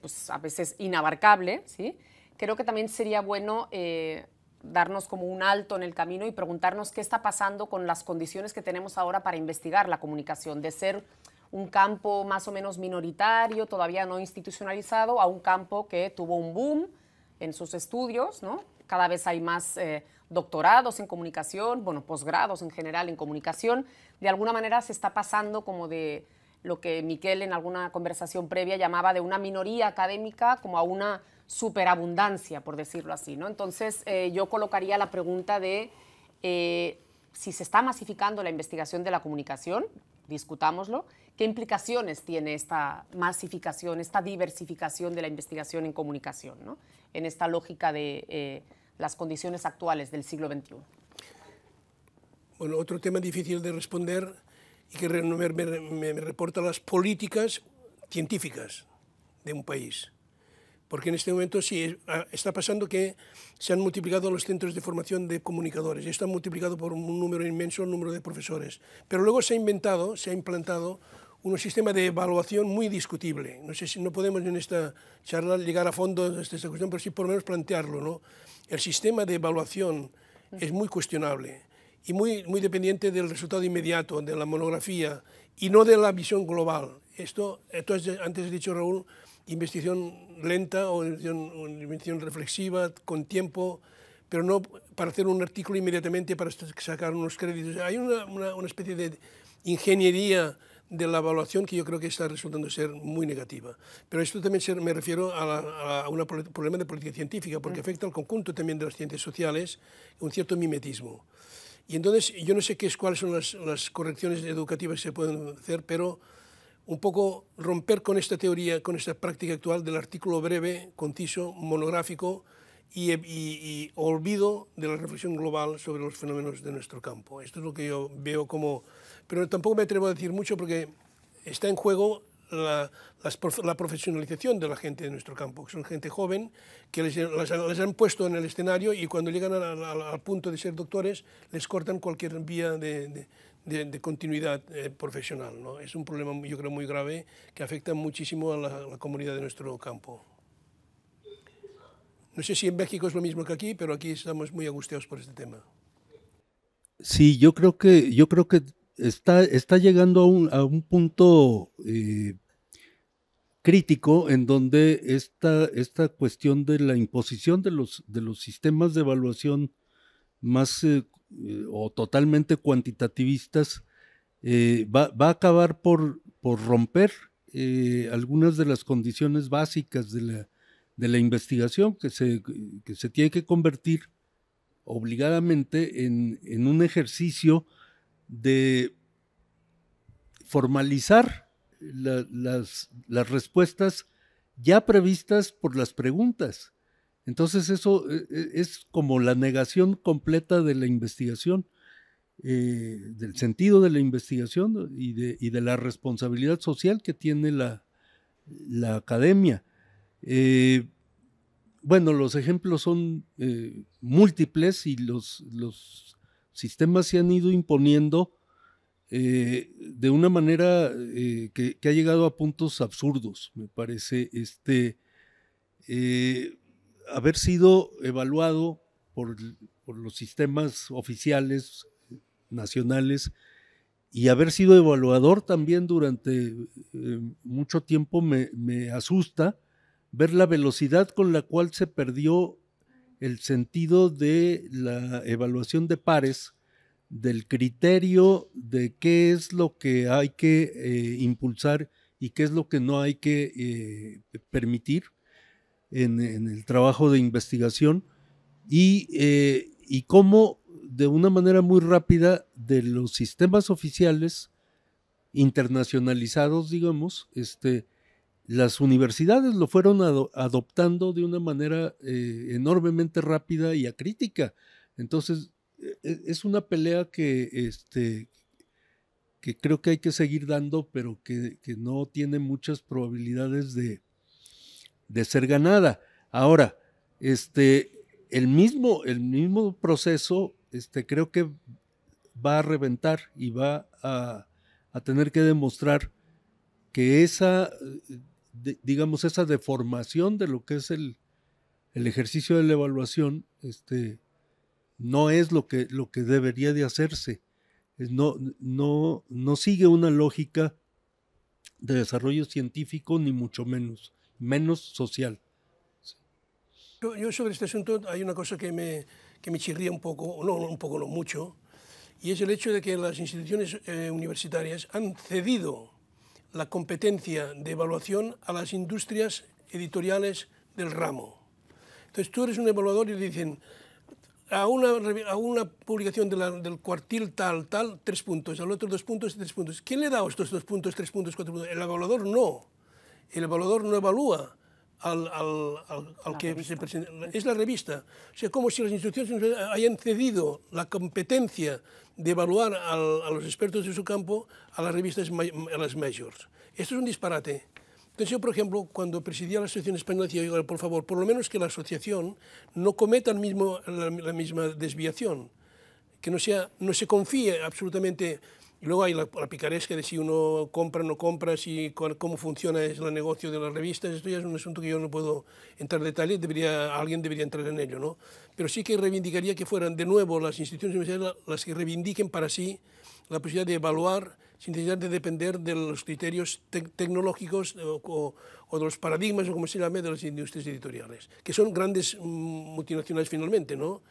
pues a veces inabarcable, ¿sí? Creo que también sería bueno darnos como un alto en el camino y preguntarnos qué está pasando con las condiciones que tenemos ahora para investigar la comunicación, de ser un campo más o menos minoritario, todavía no institucionalizado, a un campo que tuvo un boom en sus estudios, ¿no? Cada vez hay más doctorados en comunicación, bueno, posgrados en general en comunicación. De alguna manera se está pasando como de lo que Miquel en alguna conversación previa llamaba de una minoría académica como a una superabundancia, por decirlo así, ¿no? Entonces, yo colocaría la pregunta de si se está masificando la investigación de la comunicación, discutámoslo, ¿qué implicaciones tiene esta masificación, esta diversificación de la investigación en comunicación, ¿no? En esta lógica de las condiciones actuales del siglo XXI? Bueno, otro tema difícil de responder y que me reporta las políticas científicas de un país. Porque en este momento sí está pasando que se han multiplicado los centros de formación de comunicadores, están multiplicado por un número inmenso el número de profesores. Pero luego se ha implantado un sistema de evaluación muy discutible. No sé si no podemos en esta charla llegar a fondo de esta cuestión, pero sí por lo menos plantearlo, ¿no? El sistema de evaluación es muy cuestionable y muy dependiente del resultado inmediato, de la monografía, y no de la visión global. Esto antes has dicho, Raúl, investigación lenta o investigación reflexiva, con tiempo, pero no para hacer un artículo inmediatamente para sacar unos créditos. Hay una especie de ingeniería de la evaluación que yo creo que está resultando ser muy negativa. Pero esto también me refiero a un problema de política científica, porque afecta al conjunto también de las ciencias sociales, un cierto mimetismo. Y entonces yo no sé cuáles son las correcciones educativas que se pueden hacer, pero un poco romper con esta teoría, con esta práctica actual del artículo breve, conciso, monográfico y olvido de la reflexión global sobre los fenómenos de nuestro campo. Esto es lo que yo veo como... Pero tampoco me atrevo a decir mucho porque está en juego la profesionalización de la gente de nuestro campo, que son gente joven, que les han puesto en el escenario y cuando llegan al punto de ser doctores les cortan cualquier vía de continuidad profesional, ¿no? Es un problema, yo creo, muy grave que afecta muchísimo a la comunidad de nuestro campo. No sé si en México es lo mismo que aquí, pero aquí estamos muy angustiados por este tema. Sí, yo creo que está llegando a un punto crítico en donde esta cuestión de la imposición de los sistemas de evaluación más o totalmente cuantitativistas va a acabar por romper algunas de las condiciones básicas de la investigación que se tiene que convertir obligadamente en un ejercicio de formalizar las respuestas ya previstas por las preguntas. Entonces eso es como la negación completa de la investigación, del sentido de la investigación y de la responsabilidad social que tiene la academia. Bueno, los ejemplos son múltiples y los sistemas se han ido imponiendo de una manera que ha llegado a puntos absurdos, me parece, haber sido evaluado por por los sistemas oficiales nacionales, y haber sido evaluador también durante mucho tiempo me asusta ver la velocidad con la cual se perdió el sentido de la evaluación de pares, del criterio de qué es lo que hay que impulsar y qué es lo que no hay que permitir en el trabajo de investigación, y cómo de una manera muy rápida de los sistemas oficiales internacionalizados, digamos, las universidades lo fueron adoptando de una manera enormemente rápida y acrítica. Entonces, es una pelea que creo que hay que seguir dando, pero que no tiene muchas probabilidades de ser ganada. Ahora, el mismo proceso, creo que va a reventar y va a tener que demostrar que esa deformación de lo que es el ejercicio de la evaluación, no es lo que debería de hacerse. No sigue una lógica de desarrollo científico, ni mucho menos social. Yo sobre este asunto hay una cosa que me chirría un poco, no mucho, y es el hecho de que las instituciones universitarias han cedido la competencia de evaluación a las industrias editoriales del ramo. Entonces tú eres un evaluador y le dicen a una publicación del cuartil tal, 3 puntos, al otro 2 puntos y 3 puntos. ¿Quién le da estos 2 puntos, 3 puntos, 4 puntos? El evaluador no. El evaluador no evalúa al que se presenta. Es la revista. O sea, como si las instituciones hayan cedido la competencia de evaluar a los expertos de su campo a las revistas, a las majors. Esto es un disparate. Entonces yo, por ejemplo, cuando presidía la Asociación Española, decía, por favor, por lo menos que la asociación no cometa la misma desviación, que no se confíe absolutamente. Y luego hay la picaresca de si uno compra o no compra, cómo funciona el negocio de las revistas. Esto ya es un asunto que yo no puedo entrar en detalle, alguien debería entrar en ello, ¿no? Pero sí que reivindicaría que fueran de nuevo las instituciones universitarias las que reivindiquen para sí la posibilidad de evaluar sin necesidad de depender de los criterios tecnológicos o de los paradigmas, o como se llame, de las industrias editoriales, que son grandes multinacionales finalmente, ¿no?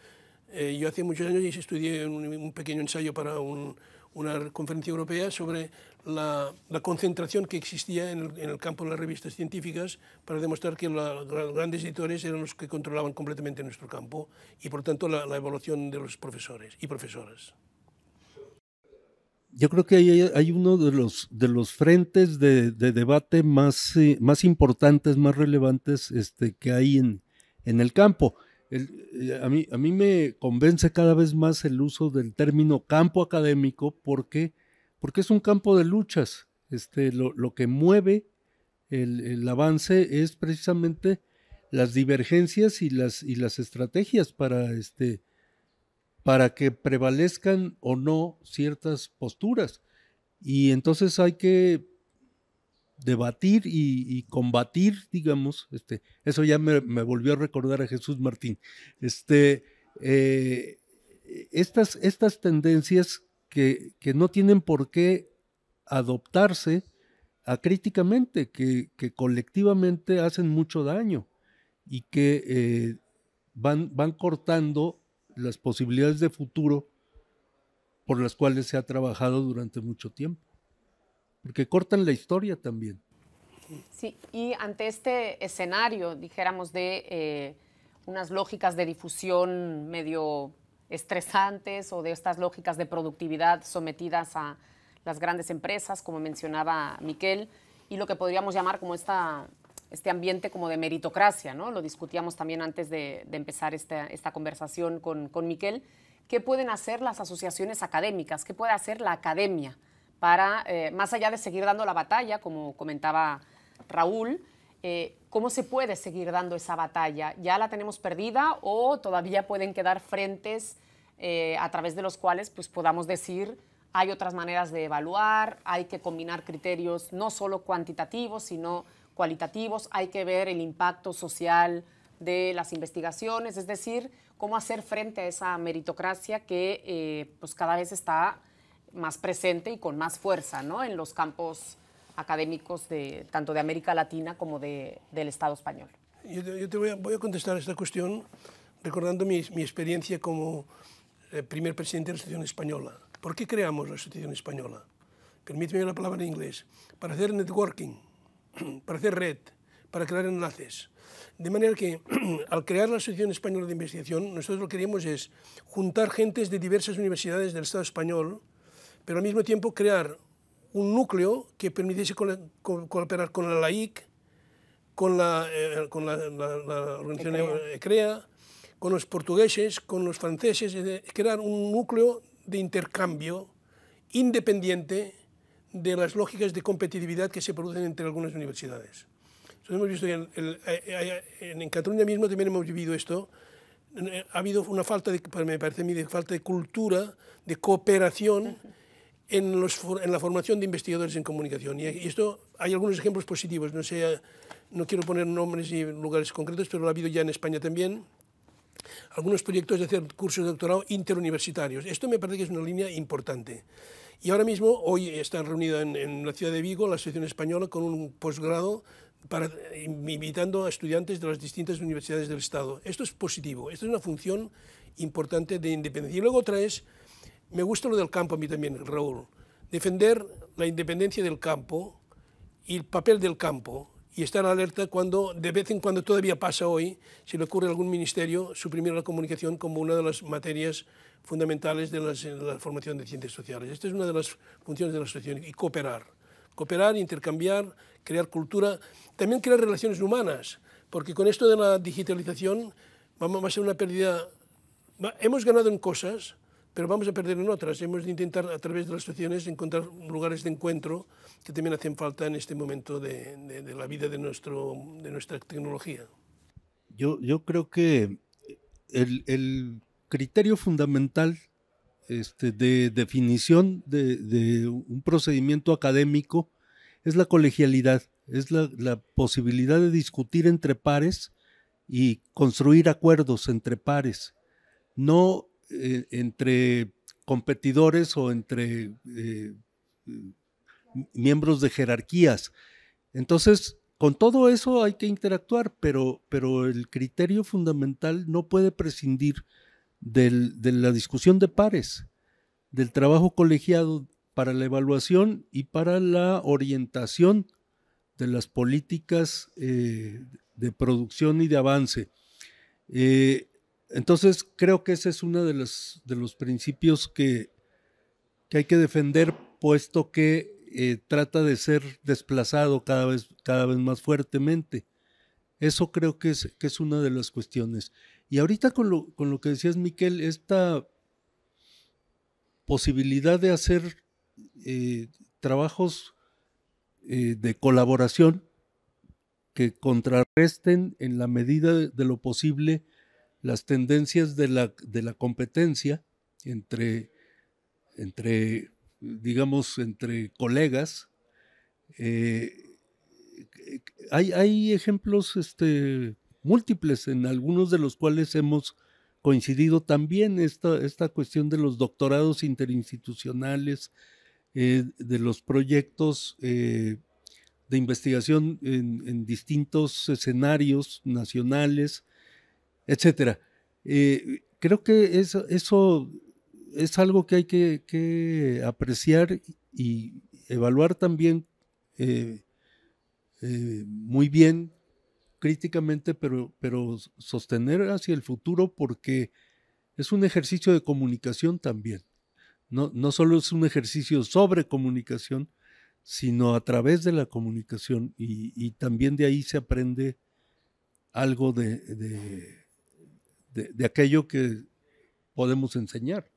Yo hace muchos años estudié un pequeño ensayo para una conferencia europea sobre la concentración que existía en el campo de las revistas científicas para demostrar que los grandes editores eran los que controlaban completamente nuestro campo y, por tanto, la evaluación de los profesores y profesoras. Yo creo que hay uno de los frentes de debate más importantes, más relevantes que hay en el campo. A mí me convence cada vez más el uso del término campo académico porque es un campo de luchas. Lo que mueve el avance es precisamente las divergencias y las estrategias para que prevalezcan o no ciertas posturas. Y entonces hay que debatir y combatir, digamos, eso ya me volvió a recordar a Jesús Martín, estas tendencias que no tienen por qué adoptarse acríticamente, que colectivamente hacen mucho daño y que van cortando las posibilidades de futuro por las cuales se ha trabajado durante mucho tiempo, porque cortan la historia también. Sí, y ante este escenario, dijéramos, de unas lógicas de difusión medio estresantes o de estas lógicas de productividad sometidas a las grandes empresas, como mencionaba Miquel, y lo que podríamos llamar como este ambiente como de meritocracia, ¿no? Lo discutíamos también antes de empezar esta conversación con Miquel. ¿Qué pueden hacer las asociaciones académicas? ¿Qué puede hacer la academia para, más allá de seguir dando la batalla, como comentaba Raúl, cómo se puede seguir dando esa batalla? ¿Ya la tenemos perdida o todavía pueden quedar frentes a través de los cuales pues, podamos decir hay otras maneras de evaluar, hay que combinar criterios no solo cuantitativos, sino cualitativos, hay que ver el impacto social, de las investigaciones, es decir, cómo hacer frente a esa meritocracia que pues cada vez está más presente y con más fuerza, ¿no?, en los campos académicos tanto de América Latina como del Estado español. Yo te voy a contestar a esta cuestión recordando mi experiencia como primer presidente de la Asociación Española. ¿Por qué creamos la Asociación Española? Permíteme la palabra en inglés. Para hacer networking, para hacer red, para crear enlaces. De manera que al crear la Asociación Española de Investigación, nosotros lo que queríamos es juntar gentes de diversas universidades del Estado español, pero al mismo tiempo crear un núcleo que permitiese cooperar con la LAIC, con la organización ECREA, con los portugueses, con los franceses, crear un núcleo de intercambio independiente de las lógicas de competitividad que se producen entre algunas universidades. Entonces hemos visto que en Cataluña mismo también hemos vivido esto. Ha habido una falta, me parece a mí, de falta de cultura, de cooperación en la formación de investigadores en comunicación. Y esto, hay algunos ejemplos positivos, no quiero poner nombres y lugares concretos, pero lo ha habido ya en España también. Algunos proyectos de hacer cursos de doctorado interuniversitarios. Esto me parece que es una línea importante. Y ahora mismo, hoy está reunida en la ciudad de Vigo la Asociación Española con un posgrado invitando a estudiantes de las distintas universidades del Estado. Esto es positivo, esto es una función importante de independencia. Y luego otra es, me gusta lo del campo a mí también, Raúl, defender la independencia del campo y el papel del campo, y estar alerta cuando, de vez en cuando, todavía pasa hoy, se le ocurre a algún ministerio suprimir la comunicación como una de las materias fundamentales de la formación de ciencias sociales. Esta es una de las funciones de la asociación, y cooperar, intercambiar, crear cultura, también crear relaciones humanas, porque con esto de la digitalización va a ser una pérdida. Hemos ganado en cosas, pero vamos a perder en otras. Hemos de intentar, a través de las asociaciones, encontrar lugares de encuentro que también hacen falta en este momento de la vida de nuestra tecnología. Yo creo que el criterio fundamental de definición de un procedimiento académico es la colegialidad, es la posibilidad de discutir entre pares y construir acuerdos entre pares, no entre competidores o entre miembros de jerarquías. Entonces, con todo eso hay que interactuar, pero el criterio fundamental no puede prescindir de la discusión de pares, del trabajo colegiado para la evaluación y para la orientación de las políticas de producción y de avance. Entonces, creo que ese es uno de los principios que hay que defender, puesto que trata de ser desplazado cada vez más fuertemente. Eso creo que es una de las cuestiones. Y ahorita con lo que decías, Miquel, esta posibilidad de hacer trabajos de colaboración que contrarresten en la medida de lo posible las tendencias de la competencia entre colegas. Hay ejemplos múltiples, en algunos de los cuales hemos coincidido también. Esta cuestión de los doctorados interinstitucionales, de los proyectos de investigación en distintos escenarios nacionales, etcétera. Creo que eso es algo que hay que apreciar y evaluar también muy bien, críticamente, pero sostener hacia el futuro, porque es un ejercicio de comunicación también. No solo es un ejercicio sobre comunicación, sino a través de la comunicación, y también de ahí se aprende algo de aquello que podemos enseñar.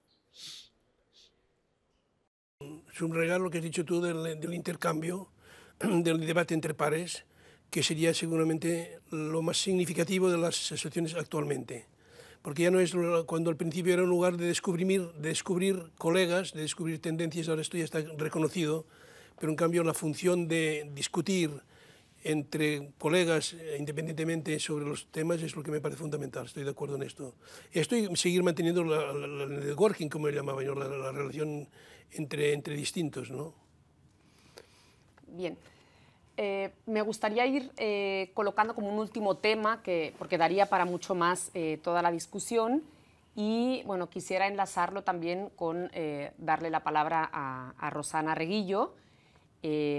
Subrayar lo que has dicho tú del intercambio, del debate entre pares, que sería seguramente lo más significativo de las asociaciones actualmente. Porque ya no es cuando al principio era un lugar de descubrir colegas, de descubrir tendencias, ahora esto ya está reconocido, pero en cambio la función de discutir entre colegas, independientemente sobre los temas, es lo que me parece fundamental. Estoy de acuerdo en esto. Seguir manteniendo el networking, como le llamaba yo, la relación entre distintos, ¿no? Bien. Me gustaría ir colocando como un último tema, porque daría para mucho más toda la discusión, y bueno, quisiera enlazarlo también con darle la palabra a Rosana Reguillo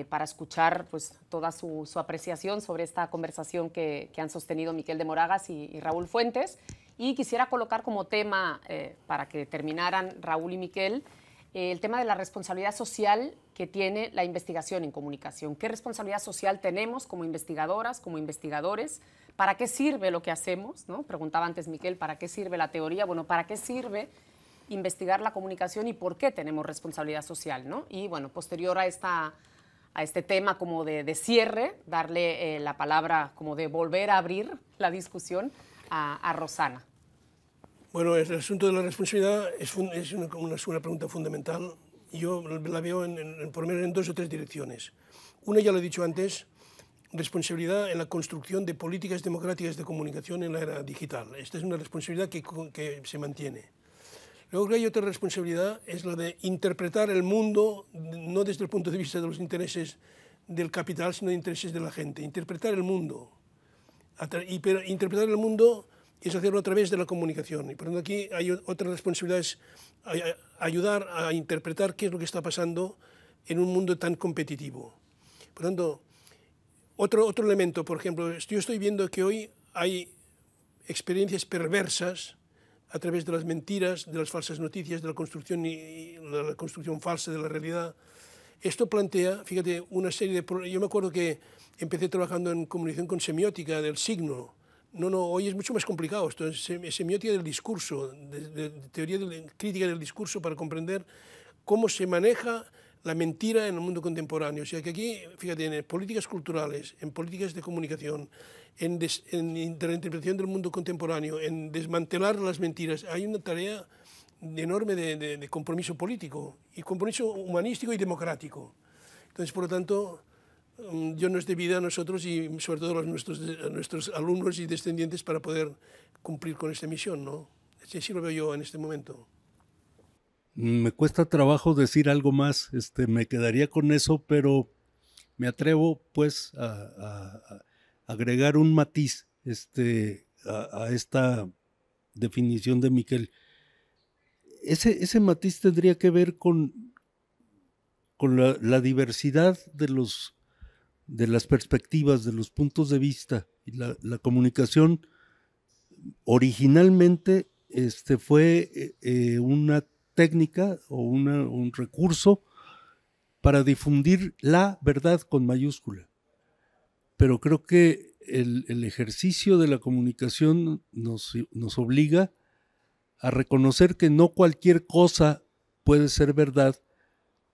para escuchar pues, toda su apreciación sobre esta conversación que han sostenido Miquel de Moragas y Raúl Fuentes. Y quisiera colocar como tema, para que terminaran Raúl y Miquel, el tema de la responsabilidad social que tiene la investigación en comunicación. ¿Qué responsabilidad social tenemos como investigadoras, como investigadores? ¿Para qué sirve lo que hacemos? ¿No? Preguntaba antes Miquel, ¿para qué sirve la teoría? Bueno, ¿para qué sirve investigar la comunicación y por qué tenemos responsabilidad social? ¿No? Y bueno, posterior a este tema como de cierre, darle la palabra como de volver a abrir la discusión a Rosana. Bueno, el asunto de la responsabilidad es una pregunta fundamental. Yo la veo por lo menos en 2 o 3 direcciones. Una, ya lo he dicho antes, responsabilidad en la construcción de políticas democráticas de comunicación en la era digital. Esta es una responsabilidad que se mantiene. Luego hay otra responsabilidad, es la de interpretar el mundo, no desde el punto de vista de los intereses del capital, sino de intereses de la gente. Interpretar el mundo. Pero interpretar el mundo es hacerlo a través de la comunicación. Y por tanto aquí hay otra responsabilidad, es ayudar a interpretar qué es lo que está pasando en un mundo tan competitivo. Por tanto, otro elemento, por ejemplo, yo estoy viendo que hoy hay experiencias perversas a través de las mentiras, de las falsas noticias, de la construcción falsa de la realidad. Esto plantea, fíjate, una serie de... Yo me acuerdo que empecé trabajando en comunicación con semiótica del signo. Hoy es mucho más complicado esto, es semiótica del discurso, de teoría crítica del discurso para comprender cómo se maneja la mentira en el mundo contemporáneo. O sea que aquí, fíjate, en políticas culturales, en políticas de comunicación, en la interpretación del mundo contemporáneo, en desmantelar las mentiras, hay una tarea enorme de compromiso político y compromiso humanístico y democrático. Entonces, por lo tanto, yo nos debido a nosotros y sobre todo a nuestros alumnos y descendientes para poder cumplir con esta misión, ¿no? Así lo veo yo en este momento. Me cuesta trabajo decir algo más, me quedaría con eso, pero me atrevo pues a agregar un matiz a esta definición de Miquel. Ese matiz tendría que ver con la diversidad de las perspectivas, de los puntos de vista. Y la comunicación originalmente fue una técnica o un recurso para difundir la verdad con mayúscula. Pero creo que el ejercicio de la comunicación nos obliga a reconocer que no cualquier cosa puede ser verdad,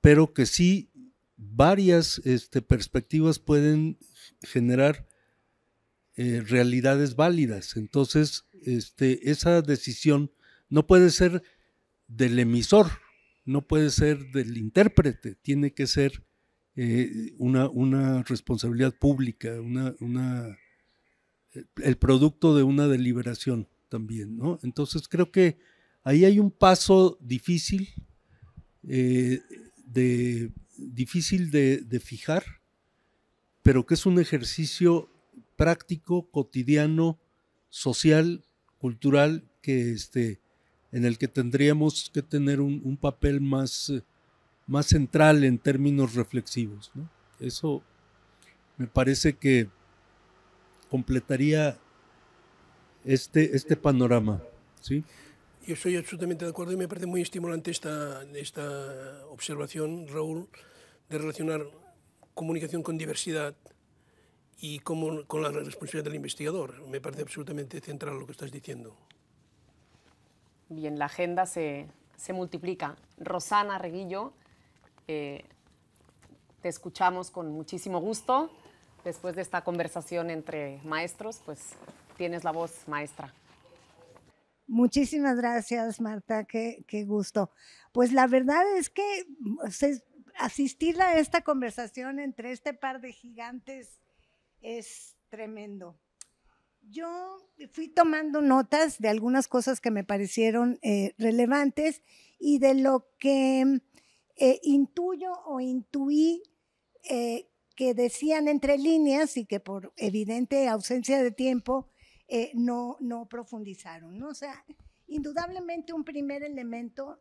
pero que sí varias perspectivas pueden generar realidades válidas. Entonces, esa decisión no puede ser del emisor, no puede ser del intérprete, tiene que ser una responsabilidad pública, el producto de una deliberación también, ¿no? Entonces creo que ahí hay un paso difícil, difícil de fijar, pero que es un ejercicio práctico, cotidiano, social, cultural, que en el que tendríamos que tener un papel más central en términos reflexivos, ¿no? Eso me parece que completaría este panorama, ¿sí? Yo estoy absolutamente de acuerdo y me parece muy estimulante esta observación, Raúl, de relacionar comunicación con diversidad y con la responsabilidad del investigador. Me parece absolutamente central lo que estás diciendo. Bien, la agenda se multiplica. Rosana Reguillo, te escuchamos con muchísimo gusto. Después de esta conversación entre maestros, pues tienes la voz, maestra. Muchísimas gracias, Marta, qué gusto. Pues la verdad es que asistir a esta conversación entre este par de gigantes es tremendo. Yo fui tomando notas de algunas cosas que me parecieron relevantes y de lo que intuyo o intuí que decían entre líneas y que por evidente ausencia de tiempo no profundizaron, ¿no? O sea, indudablemente un primer elemento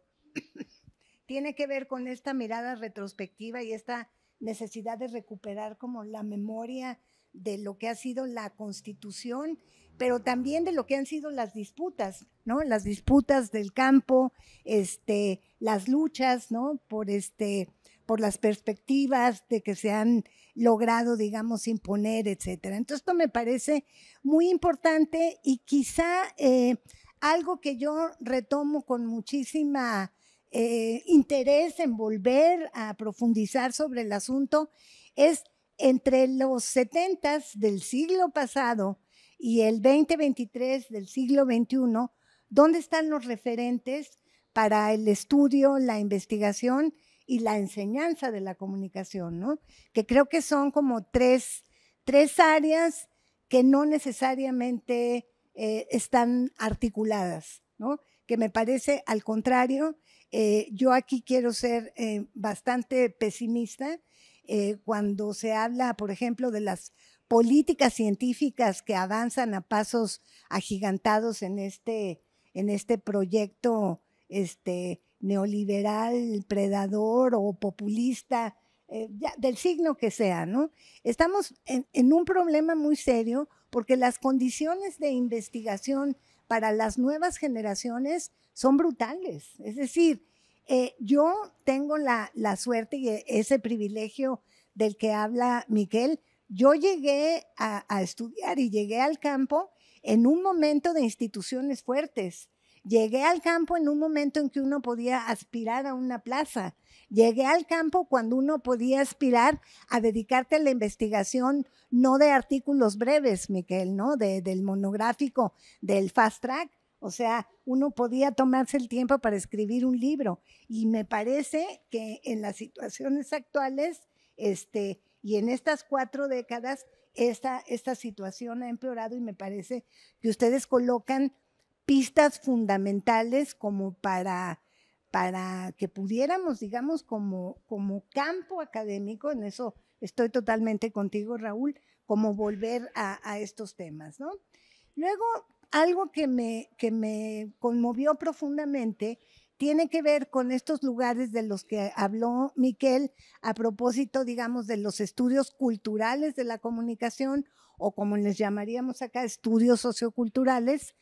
tiene que ver con esta mirada retrospectiva y esta necesidad de recuperar como la memoria de lo que ha sido la Constitución, pero también de lo que han sido las disputas, ¿no? Las disputas del campo, las luchas, ¿no? Por las perspectivas de que se han logrado, digamos, imponer, etcétera. Entonces, esto me parece muy importante y quizá algo que yo retomo con muchísima interés en volver a profundizar sobre el asunto es entre los 70s del siglo pasado y el 2023 del siglo XXI, ¿dónde están los referentes para el estudio, la investigación y la enseñanza de la comunicación, ¿no? Que creo que son como tres áreas que no necesariamente están articuladas, ¿no? Que me parece al contrario. Yo aquí quiero ser bastante pesimista cuando se habla, por ejemplo, de las políticas científicas que avanzan a pasos agigantados en este proyecto neoliberal, predador o populista, del signo que sea, ¿no? Estamos en un problema muy serio porque las condiciones de investigación para las nuevas generaciones son brutales. Es decir, yo tengo la suerte y ese privilegio del que habla Miquel. Yo llegué a estudiar y llegué al campo en un momento de instituciones fuertes. Llegué al campo en un momento en que uno podía aspirar a una plaza. Llegué al campo cuando uno podía aspirar a dedicarte a la investigación, no de artículos breves, Miquel, ¿no? Del monográfico, del fast track. O sea, uno podía tomarse el tiempo para escribir un libro. Y me parece que en las situaciones actuales, y en estas 4 décadas, esta situación ha empeorado y me parece que ustedes colocan pistas fundamentales como para que pudiéramos, digamos, como campo académico, en eso estoy totalmente contigo, Raúl, como volver a estos temas, ¿no? Luego, algo que me conmovió profundamente tiene que ver con estos lugares de los que habló Miquel a propósito, digamos, de los estudios culturales de la comunicación o como les llamaríamos acá, estudios socioculturales,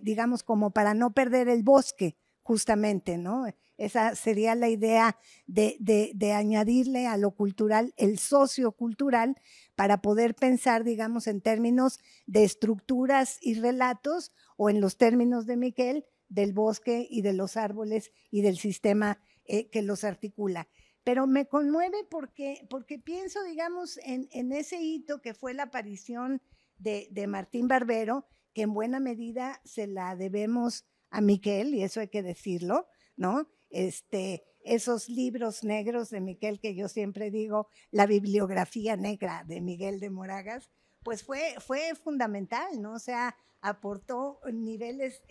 digamos, como para no perder el bosque, justamente, ¿no? Esa sería la idea de añadirle a lo cultural el sociocultural para poder pensar, digamos, en términos de estructuras y relatos o en los términos de Miquel, del bosque y de los árboles y del sistema que los articula. Pero me conmueve porque pienso, digamos, en ese hito que fue la aparición de Martín Barbero, que en buena medida se la debemos a Miquel, y eso hay que decirlo, ¿no? Esos libros negros de Miquel que yo siempre digo, la bibliografía negra de Miguel de Moragas, pues fue fundamental, ¿no? O sea, aportó niveles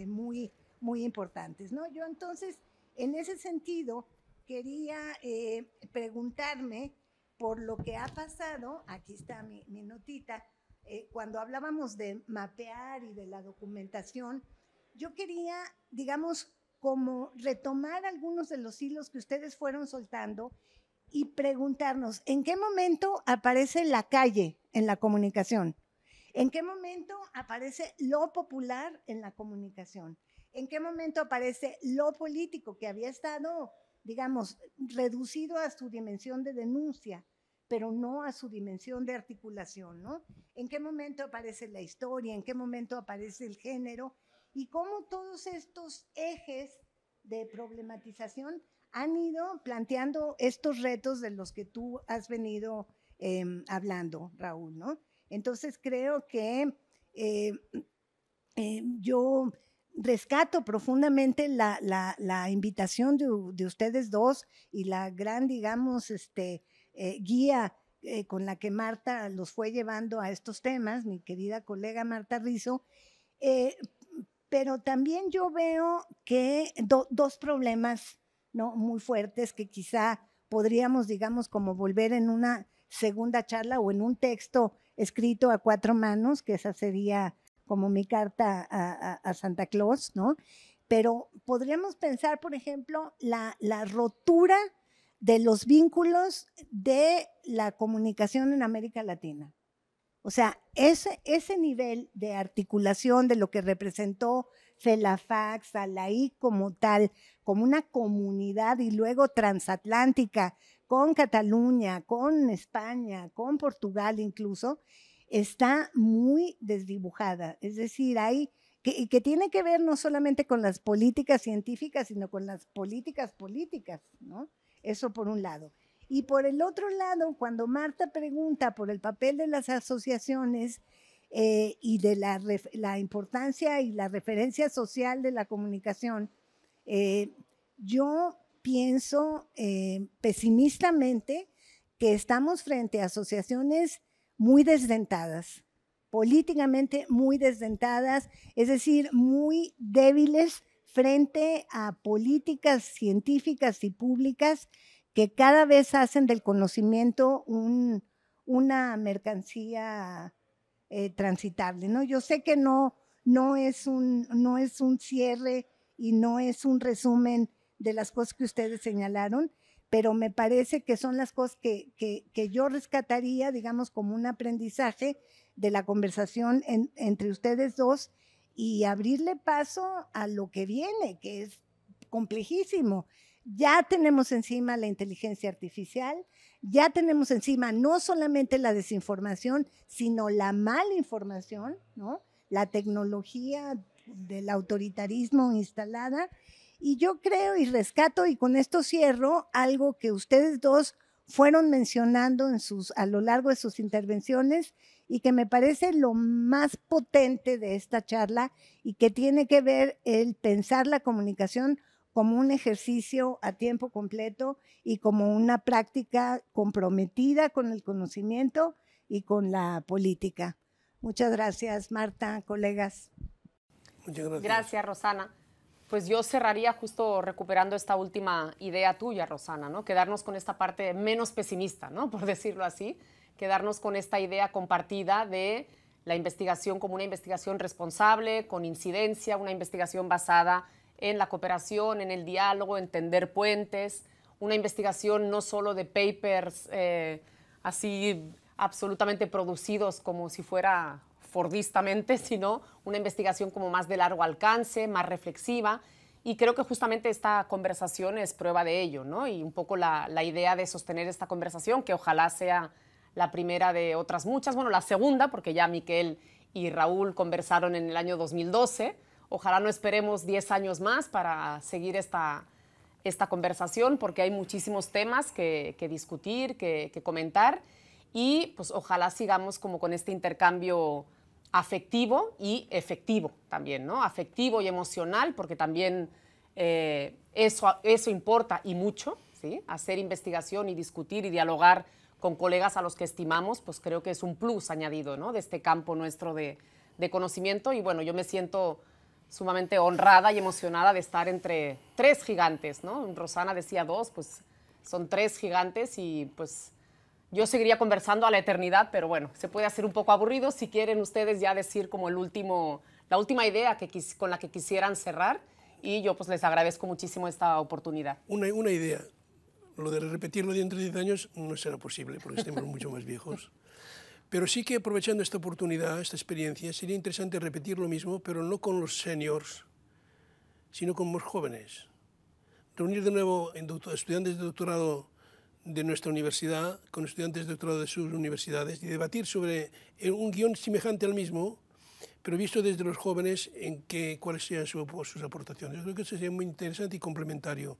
muy, muy importantes, ¿no? Yo entonces, en ese sentido, quería preguntarme por lo que ha pasado, aquí está mi notita, cuando hablábamos de mapear y de la documentación, yo quería, digamos, como retomar algunos de los hilos que ustedes fueron soltando y preguntarnos, ¿en qué momento aparece la calle en la comunicación? ¿En qué momento aparece lo popular en la comunicación? ¿En qué momento aparece lo político que había estado, digamos, reducido a su dimensión de denuncia, pero no a su dimensión de articulación, ¿no? ¿En qué momento aparece la historia? ¿En qué momento aparece el género? Y cómo todos estos ejes de problematización han ido planteando estos retos de los que tú has venido hablando, Raúl, ¿no? Entonces creo que yo rescato profundamente la invitación de ustedes dos y la gran, digamos, guía con la que Marta los fue llevando a estos temas, mi querida colega Marta Rizo, pero también yo veo que dos problemas, ¿no?, muy fuertes que quizá podríamos, digamos, como volver en una segunda charla o en un texto escrito a 4 manos, que esa sería como mi carta a Santa Claus, ¿no? Pero podríamos pensar, por ejemplo, la rotura de los vínculos de la comunicación en América Latina. O sea, ese nivel de articulación de lo que representó FELAFAX, ALAIC como tal, como una comunidad y luego transatlántica, con Cataluña, con España, con Portugal incluso, está muy desdibujada. Es decir, que tiene que ver no solamente con las políticas científicas, sino con las políticas, ¿no? Eso por un lado. Y por el otro lado, cuando Marta pregunta por el papel de las asociaciones y de la importancia y la referencia social de la comunicación, yo pienso pesimistamente que estamos frente a asociaciones muy desdentadas, políticamente muy desdentadas, es decir, muy débiles frente a políticas científicas y públicas que cada vez hacen del conocimiento una mercancía transitable, ¿no? Yo sé que no es un cierre y no es un resumen de las cosas que ustedes señalaron, pero me parece que son las cosas que yo rescataría, digamos, como un aprendizaje de la conversación entre ustedes dos y abrirle paso a lo que viene, que es complejísimo. Ya tenemos encima la inteligencia artificial, ya tenemos encima no solamente la desinformación, sino la malinformación, ¿no? La tecnología del autoritarismo instalada. Y yo creo y rescato, y con esto cierro, algo que ustedes dos fueron mencionando a lo largo de sus intervenciones y que me parece lo más potente de esta charla y que tiene que ver el pensar la comunicación como un ejercicio a tiempo completo y como una práctica comprometida con el conocimiento y con la política. Muchas gracias, Marta, colegas. Muchas gracias. Gracias, Rosana. Pues yo cerraría justo recuperando esta última idea tuya, Rosana, ¿no? Quedarnos con esta parte menos pesimista, ¿no? Por decirlo así, quedarnos con esta idea compartida de la investigación como una investigación responsable, con incidencia, una investigación basada en la cooperación, en el diálogo, en tender puentes, una investigación no solo de papers así absolutamente producidos como si fuera fordistamente, sino una investigación como más de largo alcance, más reflexiva, y creo que justamente esta conversación es prueba de ello, ¿no? Y un poco la idea de sostener esta conversación, que ojalá sea la primera de otras muchas, bueno, la segunda, porque ya Miquel y Raúl conversaron en el año 2012, ojalá no esperemos 10 años más para seguir esta conversación, porque hay muchísimos temas que discutir, que comentar, y pues ojalá sigamos como con este intercambio afectivo y efectivo también, ¿no? Afectivo y emocional, porque también eso importa y mucho, ¿sí? Hacer investigación y discutir y dialogar con colegas a los que estimamos, pues creo que es un plus añadido, ¿no? De este campo nuestro de conocimiento, y bueno, yo me siento sumamente honrada y emocionada de estar entre 3 gigantes, ¿no? Rosana decía 2, pues son 3 gigantes y pues yo seguiría conversando a la eternidad, pero bueno, se puede hacer un poco aburrido. Si quieren ustedes ya decir como la última idea con la que quisieran cerrar, y yo pues les agradezco muchísimo esta oportunidad. Una idea. Lo de repetirlo dentro de 10 años no será posible porque estemos mucho más viejos. Pero sí que aprovechando esta oportunidad, esta experiencia, sería interesante repetir lo mismo, pero no con los seniors, sino con los jóvenes. Reunir de nuevo estudiantes de doctorado de nuestra universidad con estudiantes de doctorado de sus universidades y debatir sobre un guión semejante al mismo, pero visto desde los jóvenes cuáles sean sus aportaciones. Yo creo que eso sería muy interesante y complementario.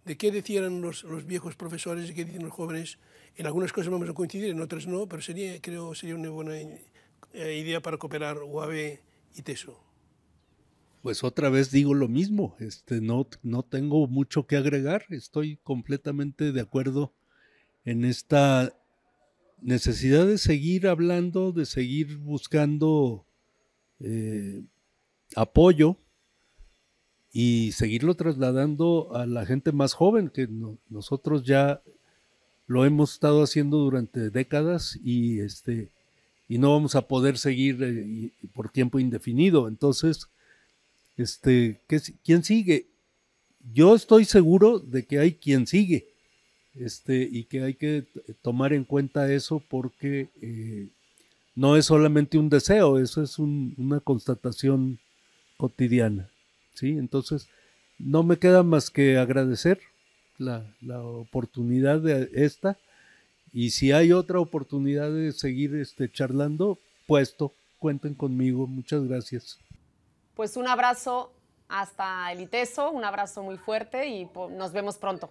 De qué decían los viejos profesores y qué dicen los jóvenes. En algunas cosas vamos a coincidir, en otras no, pero creo sería una buena idea para cooperar UAB y TESO. Pues otra vez digo lo mismo, no tengo mucho que agregar, estoy completamente de acuerdo en esta necesidad de seguir hablando, de seguir buscando apoyo y seguirlo trasladando a la gente más joven, que nosotros ya lo hemos estado haciendo durante décadas y no vamos a poder seguir por tiempo indefinido. Entonces, ¿quién sigue? Yo estoy seguro de que hay quien sigue, y que hay que tomar en cuenta eso porque no es solamente un deseo, eso es una constatación cotidiana, ¿sí? Entonces, no me queda más que agradecer la oportunidad de esta, y si hay otra oportunidad de seguir charlando, cuenten conmigo. Muchas gracias. Pues un abrazo hasta el ITESO, un abrazo muy fuerte y nos vemos pronto.